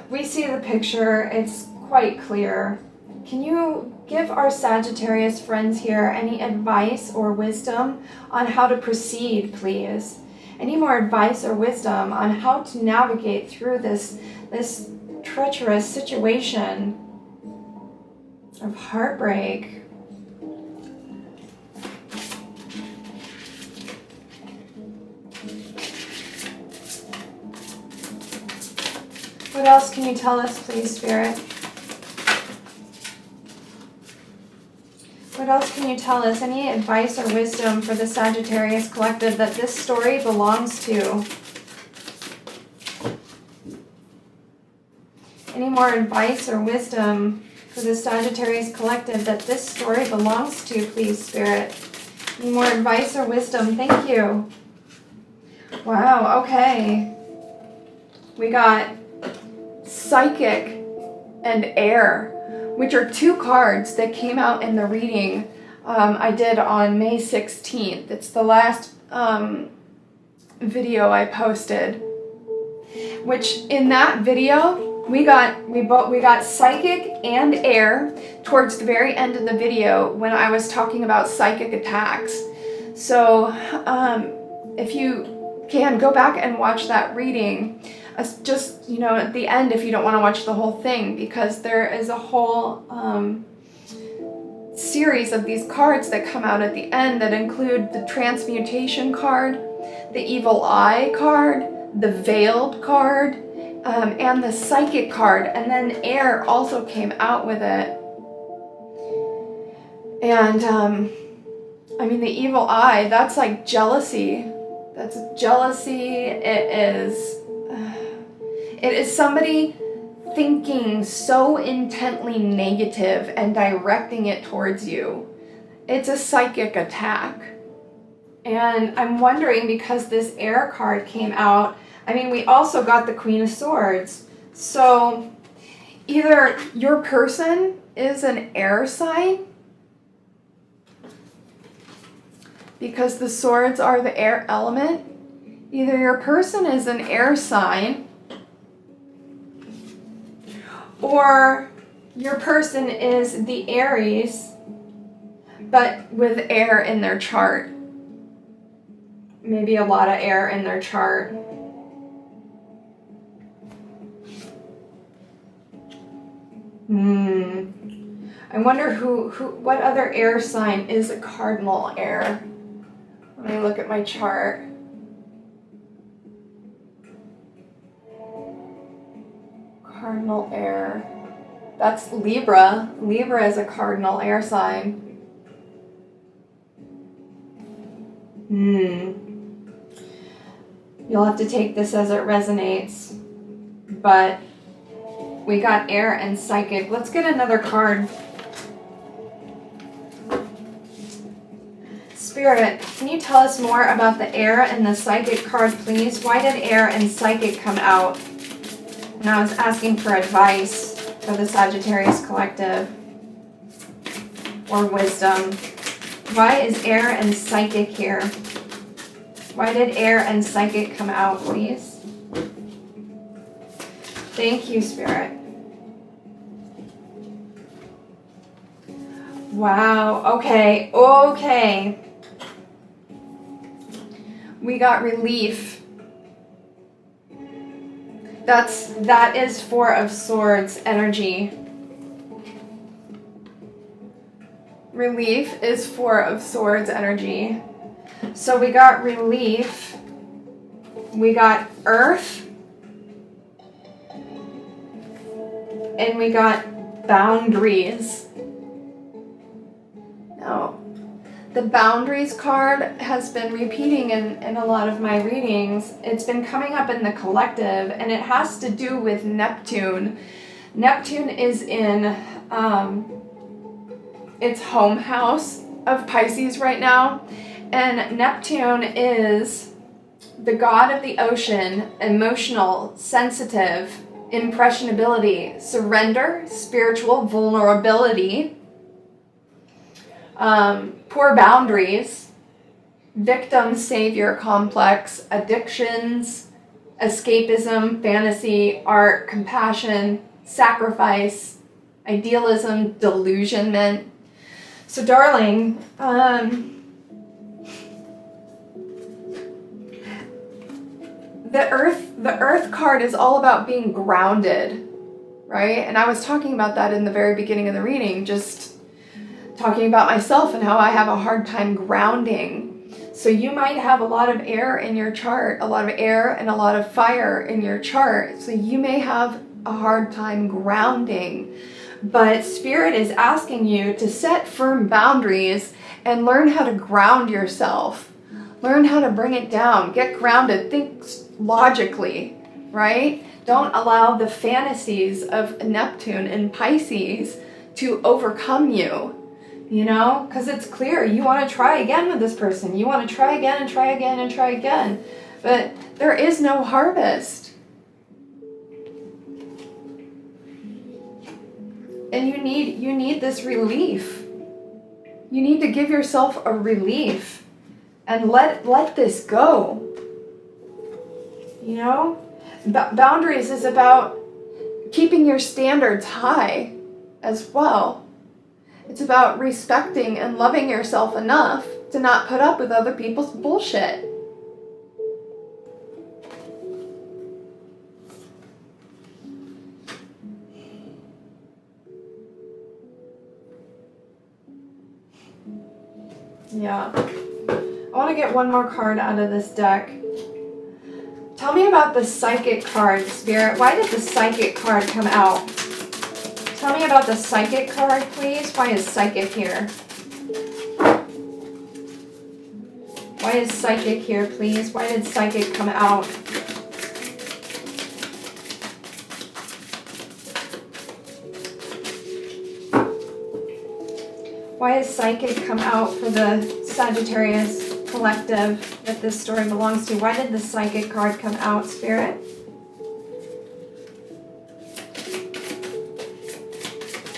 Speaker 1: we see the picture. It's quite clear. Can you give our Sagittarius friends here any advice or wisdom on how to proceed, please? Any more advice or wisdom on how to navigate through this treacherous situation of heartbreak? What else can you tell us, please, Spirit? What else can you tell us? Any advice or wisdom for the Sagittarius collective that this story belongs to? Any more advice or wisdom for the Sagittarius collective that this story belongs to, please, Spirit? Any more advice or wisdom? Thank you. Wow, okay. We got Psychic and Air, which are two cards that came out in the reading I did on May 16th. It's the last video I posted, which in that video we got Psychic and Air towards the very end of the video when I was talking about psychic attacks. So if you can, go back and watch that reading. Just, at the end if you don't want to watch the whole thing, because there is a whole series of these cards that come out at the end that include the transmutation card, the evil eye card, the veiled card, and the psychic card, and then Air also came out with it. And the evil eye, that's like jealousy. That's jealousy. It is somebody thinking so intently negative and directing it towards you. It's a psychic attack. And I'm wondering, because this Air card came out, we also got the Queen of Swords. So either your person is an air sign, because the swords are the air element. Either your person is an air sign, or your person is the Aries, but with air in their chart. Maybe a lot of air in their chart. I wonder what other air sign is a cardinal air. Let me look at my chart. Cardinal air. That's Libra. Libra is a cardinal air sign. You'll have to take this as it resonates. But we got Air and Psychic. Let's get another card. Spirit, can you tell us more about the Air and the Psychic card, please? Why did Air and Psychic come out? And I was asking for advice for the Sagittarius collective, or wisdom. Why is Air and Psychic here? Why did Air and Psychic come out, please? Thank you, Spirit. Wow. Okay. Okay. We got relief. That is Four of Swords energy. Relief is Four of Swords energy. So we got relief. We got earth. And we got boundaries. Now, the boundaries card has been repeating in a lot of my readings. It's been coming up in the collective, and it has to do with Neptune. Neptune is in its home house of Pisces right now, and Neptune is the god of the ocean, emotional, sensitive, impressionability, surrender, spiritual vulnerability, poor boundaries, victim savior complex, addictions, escapism, fantasy, art, compassion, sacrifice, idealism, delusionment. So darling, the earth card is all about being grounded, right? And I was talking about that in the very beginning of the reading, just talking about myself and how I have a hard time grounding. So you might have a lot of air in your chart, a lot of air and a lot of fire in your chart. So you may have a hard time grounding, but Spirit is asking you to set firm boundaries and learn how to ground yourself. Learn how to bring it down, get grounded, think logically, right? Don't allow the fantasies of Neptune and Pisces to overcome you. You know, because it's clear you want to try again with this person. You want to try again and try again and try again. But there is no harvest. And you need this relief. You need to give yourself a relief and let this go. You know, boundaries is about keeping your standards high as well. It's about respecting and loving yourself enough to not put up with other people's bullshit. Yeah. I want to get one more card out of this deck. Tell me about the Psychic card, Spirit. Why did the Psychic card come out? Tell me about the Psychic card, please. Why is Psychic here? Why is Psychic here, please? Why did Psychic come out? Why has Psychic come out for the Sagittarius collective that this story belongs to? Why did the Psychic card come out, Spirit?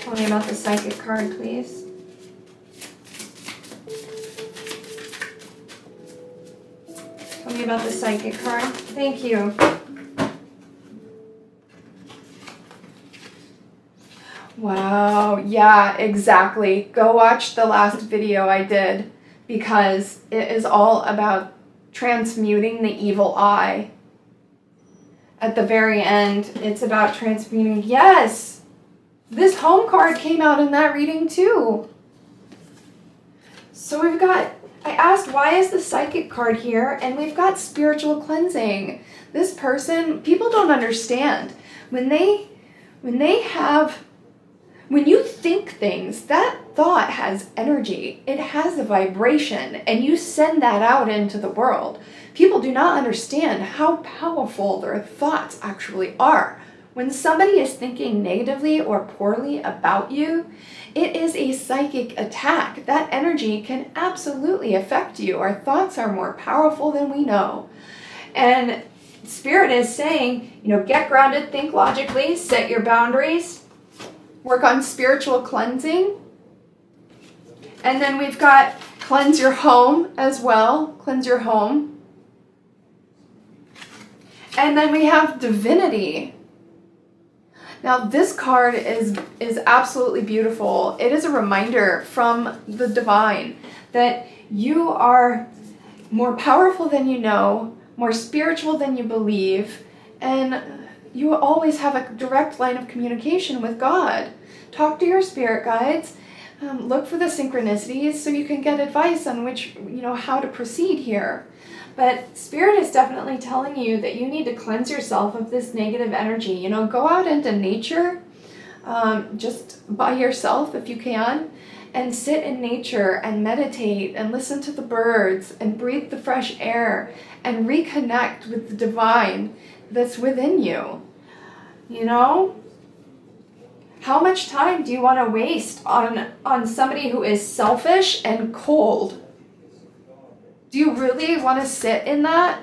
Speaker 1: Tell me about the Psychic card, please. Tell me about the Psychic card. Thank you. Wow, yeah, exactly. Go watch the last video I did because it is all about transmuting the evil eye. At the very end, it's about transmuting. Yes! This home card came out in that reading too. So we've got, I asked why is the Psychic card here, and we've got spiritual cleansing. This person, people don't understand. When you think things, that thought has energy. It has a vibration, and you send that out into the world. People do not understand how powerful their thoughts actually are. When somebody is thinking negatively or poorly about you, it is a psychic attack. That energy can absolutely affect you. Our thoughts are more powerful than we know. And Spirit is saying, you know, get grounded, think logically, set your boundaries, work on spiritual cleansing. And then we've got cleanse your home as well. Cleanse your home. And then we have divinity. Now this card is absolutely beautiful. It is a reminder from the divine that you are more powerful than you know, more spiritual than you believe, and you always have a direct line of communication with God. Talk to your spirit guides. Look for the synchronicities so you can get advice on which, how to proceed here. But Spirit is definitely telling you that you need to cleanse yourself of this negative energy. Go out into nature, just by yourself if you can, and sit in nature and meditate and listen to the birds and breathe the fresh air and reconnect with the divine that's within you. How much time do you want to waste on somebody who is selfish and cold? Do you really want to sit in that?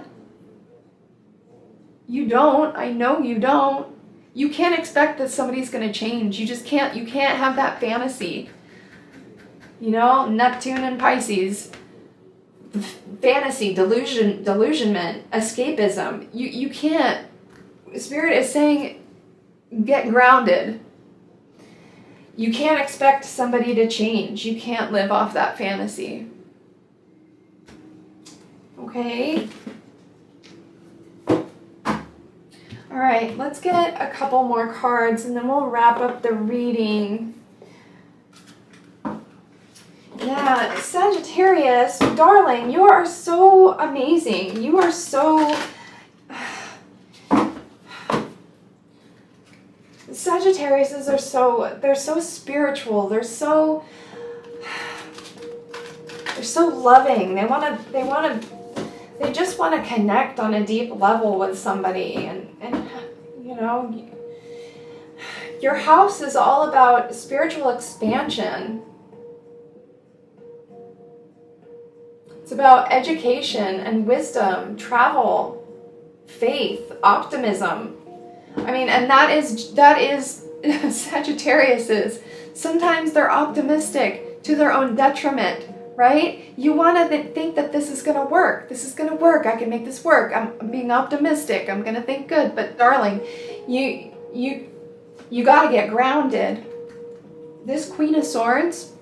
Speaker 1: You don't. I know you don't. You can't expect that somebody's going to change. You just can't. You can't have that fantasy. Neptune and Pisces. Fantasy, delusionment, escapism. You can't. Spirit is saying, get grounded. You can't expect somebody to change. You can't live off that fantasy. Okay. All right, let's get a couple more cards and then we'll wrap up the reading. Yeah, Sagittarius, darling, you are so amazing. You are so... Sagittariuses are they're so spiritual. They're so loving. They just want to connect on a deep level with somebody, and your house is all about spiritual expansion. It's about education and wisdom, travel, faith, optimism. And that is Sagittarius's. Sometimes they're optimistic to their own detriment, right? You want to think that this is going to work. This is going to work. I can make this work. I'm being optimistic. I'm going to think good. But darling, you got to get grounded. This Queen of Swords,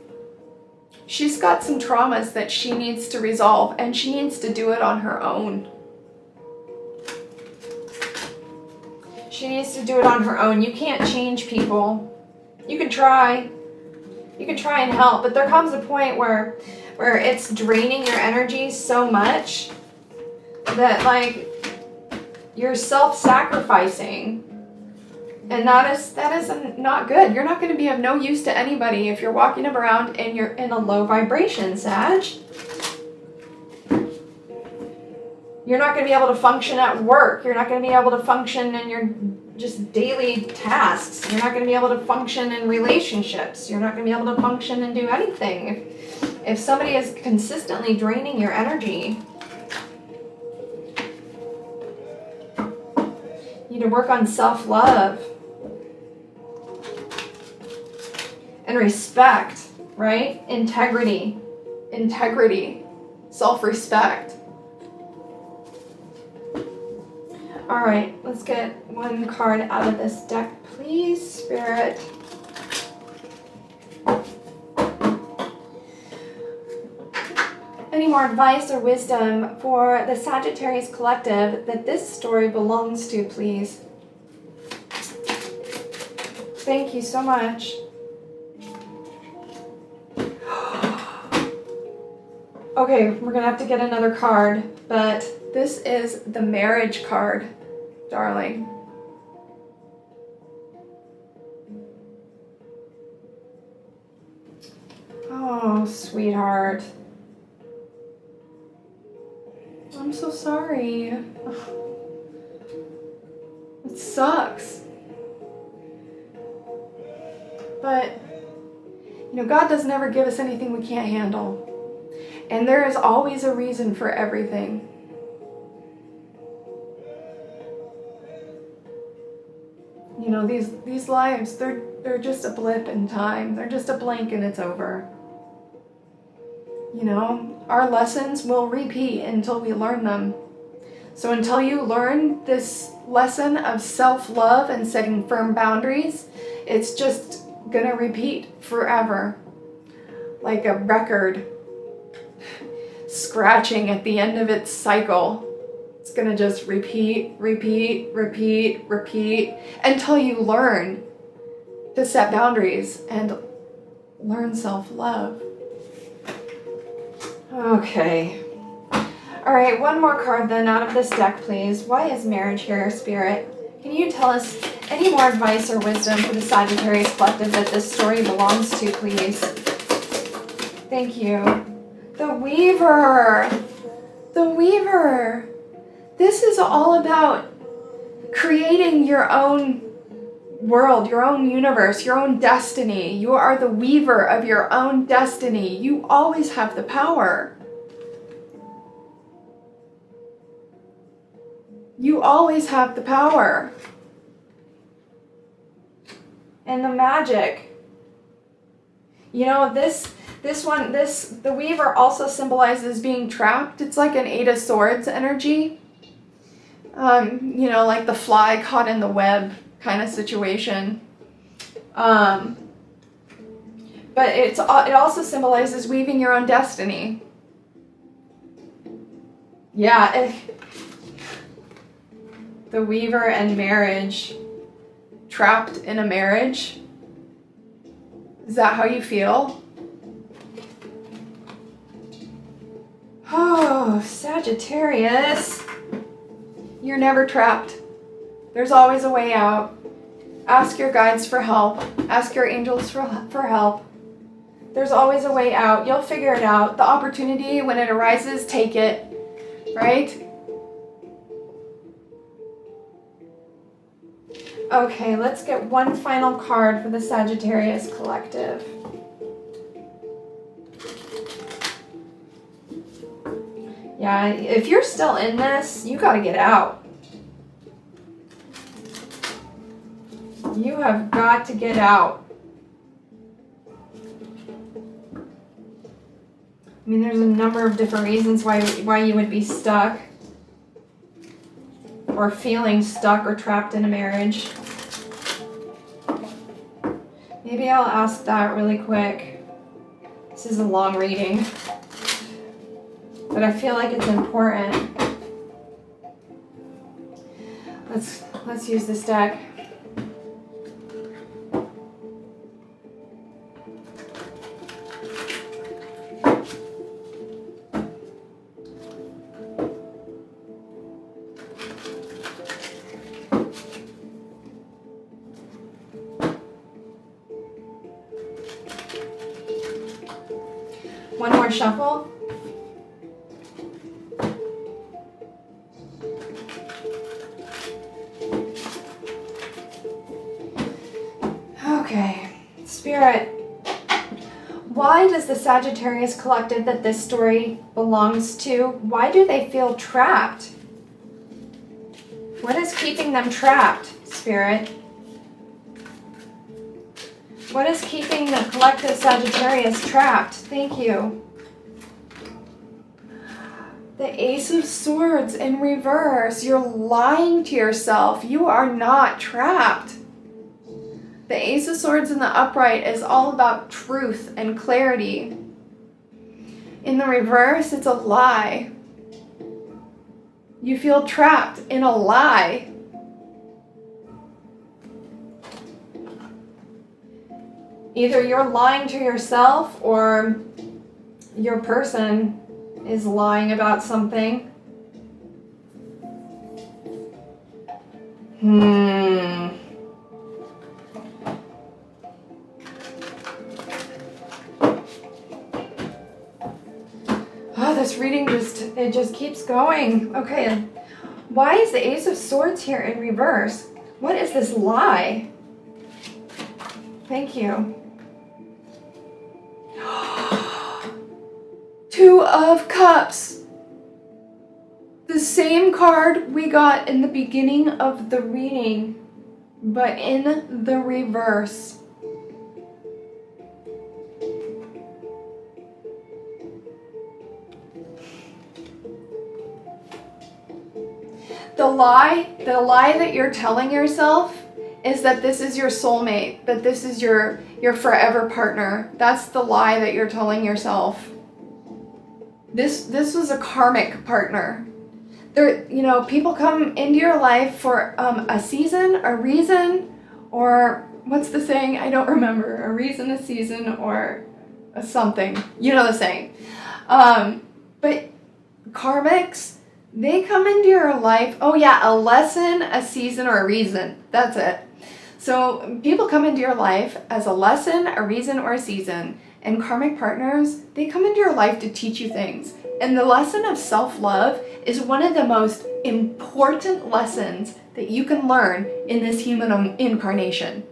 Speaker 1: she's got some traumas that she needs to resolve, and she needs to do it on her own. She needs to do it on her own. You can't change people. You can try. You can try and help, but there comes a point where it's draining your energy so much that you're self-sacrificing. And that is not good. You're not going to be of no use to anybody if you're walking around and you're in a low vibration, Sag. You're not going to be able to function at work. You're not going to be able to function in your just daily tasks. You're not going to be able to function in relationships. You're not going to be able to function and do anything. If somebody is consistently draining your energy, you need to work on self-love and respect, right? Integrity, self-respect. All right, let's get one card out of this deck, please, Spirit. Any more advice or wisdom for the Sagittarius collective that this story belongs to, please? Thank you so much. Okay, we're going to have to get another card, but this is the marriage card, darling. Oh, sweetheart. I'm so sorry. It sucks. But, God doesn't ever give us anything we can't handle. And there is always a reason for everything. These lives, they're just a blip in time. They're just a blink and it's over. Our lessons will repeat until we learn them. So until you learn this lesson of self-love and setting firm boundaries, it's just gonna repeat forever. Like a record scratching at the end of its cycle. It's gonna just repeat, repeat, repeat, repeat until you learn to set boundaries and learn self-love. Okay. All right, one more card then out of this deck, please. Why is marriage here, Spirit? Can you tell us any more advice or wisdom for the Sagittarius collective that this story belongs to, please? Thank you. The Weaver. The Weaver. This is all about creating your own world, your own universe, your own destiny. You are the weaver of your own destiny. You always have the power. You always have the power. And the magic. You know, the Weaver also symbolizes being trapped. It's like an Eight of Swords energy. You know, like the fly caught in the web kind of situation. But it also symbolizes weaving your own destiny. Yeah. The Weaver and marriage. Trapped in a marriage. Is that how you feel? Oh, Sagittarius. You're never trapped. There's always a way out. Ask your guides for help. Ask your angels for help. There's always a way out. You'll figure it out. The opportunity, when it arises, take it. Right? Okay, let's get one final card for the Sagittarius collective. Yeah, if you're still in this, you gotta get out. You have got to get out. I mean, there's a number of different reasons why you would be stuck. Or feeling stuck or trapped in a marriage. Maybe I'll ask that really quick. This is a long reading, but I feel like it's important. Let's use this deck. One more shuffle. Okay, Spirit, why does the Sagittarius collective that this story belongs to, why do they feel trapped? What is keeping them trapped, Spirit? What is keeping the collective Sagittarius trapped? Thank you. The Ace of Swords in reverse. You're lying to yourself. You are not trapped. The Ace of Swords in the upright is all about truth and clarity. In the reverse, it's a lie. You feel trapped in a lie. Either you're lying to yourself or your person is lying about something. Oh, this reading just keeps going. Okay, why is the Ace of Swords here in reverse? What is this lie? Thank you. Two of Cups. The same card we got in the beginning of the reading, but in the reverse. The lie that you're telling yourself is that this is your soulmate, that this is your forever partner. That's the lie that you're telling yourself. This was a karmic partner. There, you know, people come into your life for a season, a reason, or what's the saying? I don't remember. A reason, a season, or a something. You know the saying. But karmics, they come into your life. Oh yeah, a lesson, a season, or a reason. That's it. So people come into your life as a lesson, a reason, or a season. And karmic partners, they come into your life to teach you things. And the lesson of self-love is one of the most important lessons that you can learn in this human incarnation.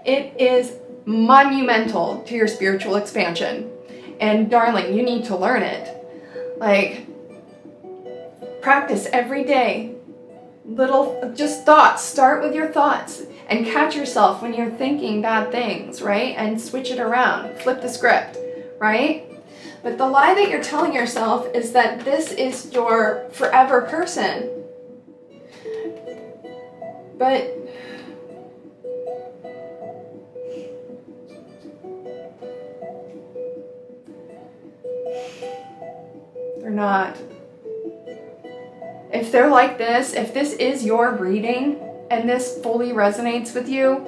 Speaker 1: It is monumental to your spiritual expansion. And darling, you need to learn it. Like, practice every day. Little, just thoughts. Start with your thoughts. And catch yourself when you're thinking bad things, right? And switch it around. Flip the script, right? But the lie that you're telling yourself is that this is your forever person. But they're not. If they're like this, if this is your reading and this fully resonates with you,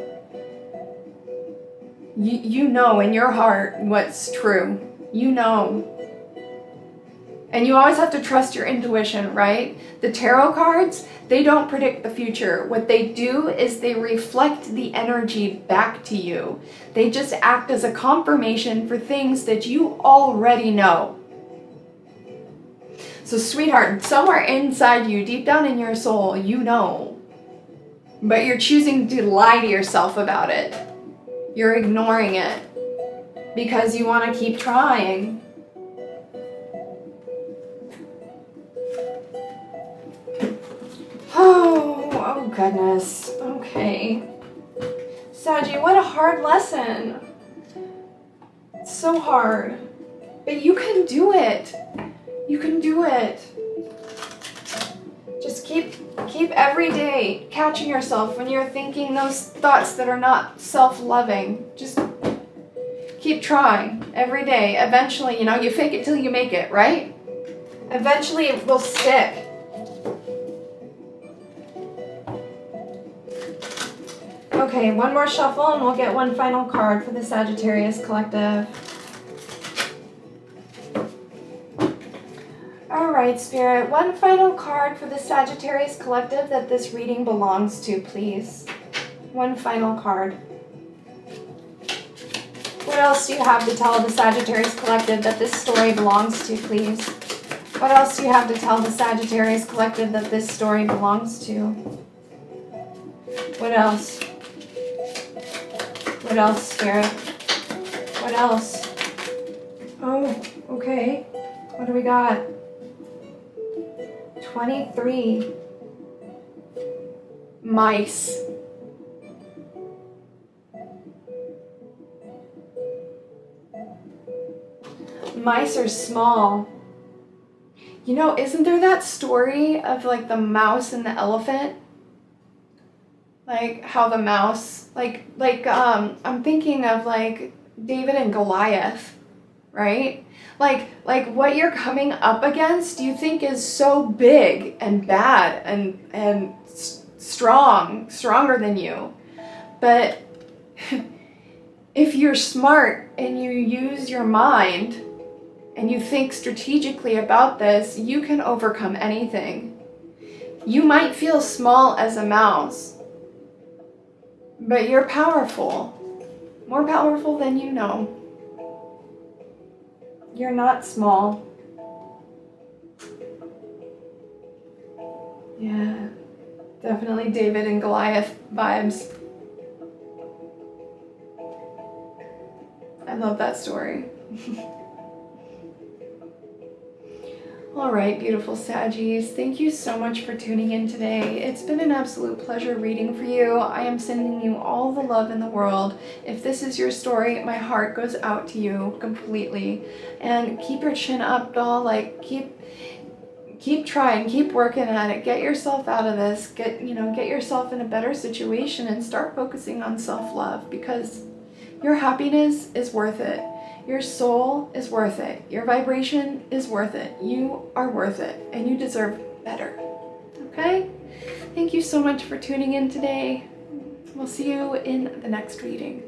Speaker 1: you know in your heart what's true. You know. And you always have to trust your intuition, right? The tarot cards, they don't predict the future. What they do is they reflect the energy back to you. They just act as a confirmation for things that you already know. So sweetheart, somewhere inside you, deep down in your soul, you know. But you're choosing to lie to yourself about it. You're ignoring it because you want to keep trying. Oh goodness. Okay. Saggy, what a hard lesson. It's so hard. But you can do it. You can do it. Just keep every day catching yourself when you're thinking those thoughts that are not self-loving. Just keep trying every day. Eventually, you know, you fake it till you make it, right? Eventually it will stick. Okay, one more shuffle and we'll get one final card for the Sagittarius Collective. Alright, Spirit, one final card for the Sagittarius Collective that this reading belongs to, please. One final card. What else do you have to tell the Sagittarius Collective that this story belongs to, please? What else do you have to tell the Sagittarius Collective that this story belongs to? What else? What else, Spirit? What else? Oh, okay. What do we got? 23. Mice. Mice are small. You know, isn't there that story of like the mouse and the elephant? Like how the mouse, I'm thinking of like David and Goliath, right? Like what you're coming up against, you think is so big and bad and stronger than you. But if you're smart and you use your mind and you think strategically about this, you can overcome anything. You might feel small as a mouse, but you're powerful. More powerful than you know. You're not small. Yeah, definitely David and Goliath vibes. I love that story. All right, beautiful Saggies, thank you so much for tuning in today. It's been an absolute pleasure reading for you. I am sending you all the love in the world. If this is your story, my heart goes out to you completely. And keep your chin up, doll. Like, keep keep trying, keep working at it, get yourself out of this, get yourself in a better situation and start focusing on self-love, because your happiness is worth it. Your soul is worth it. Your vibration is worth it. You are worth it, and you deserve better. Okay? Thank you so much for tuning in today. We'll see you in the next reading.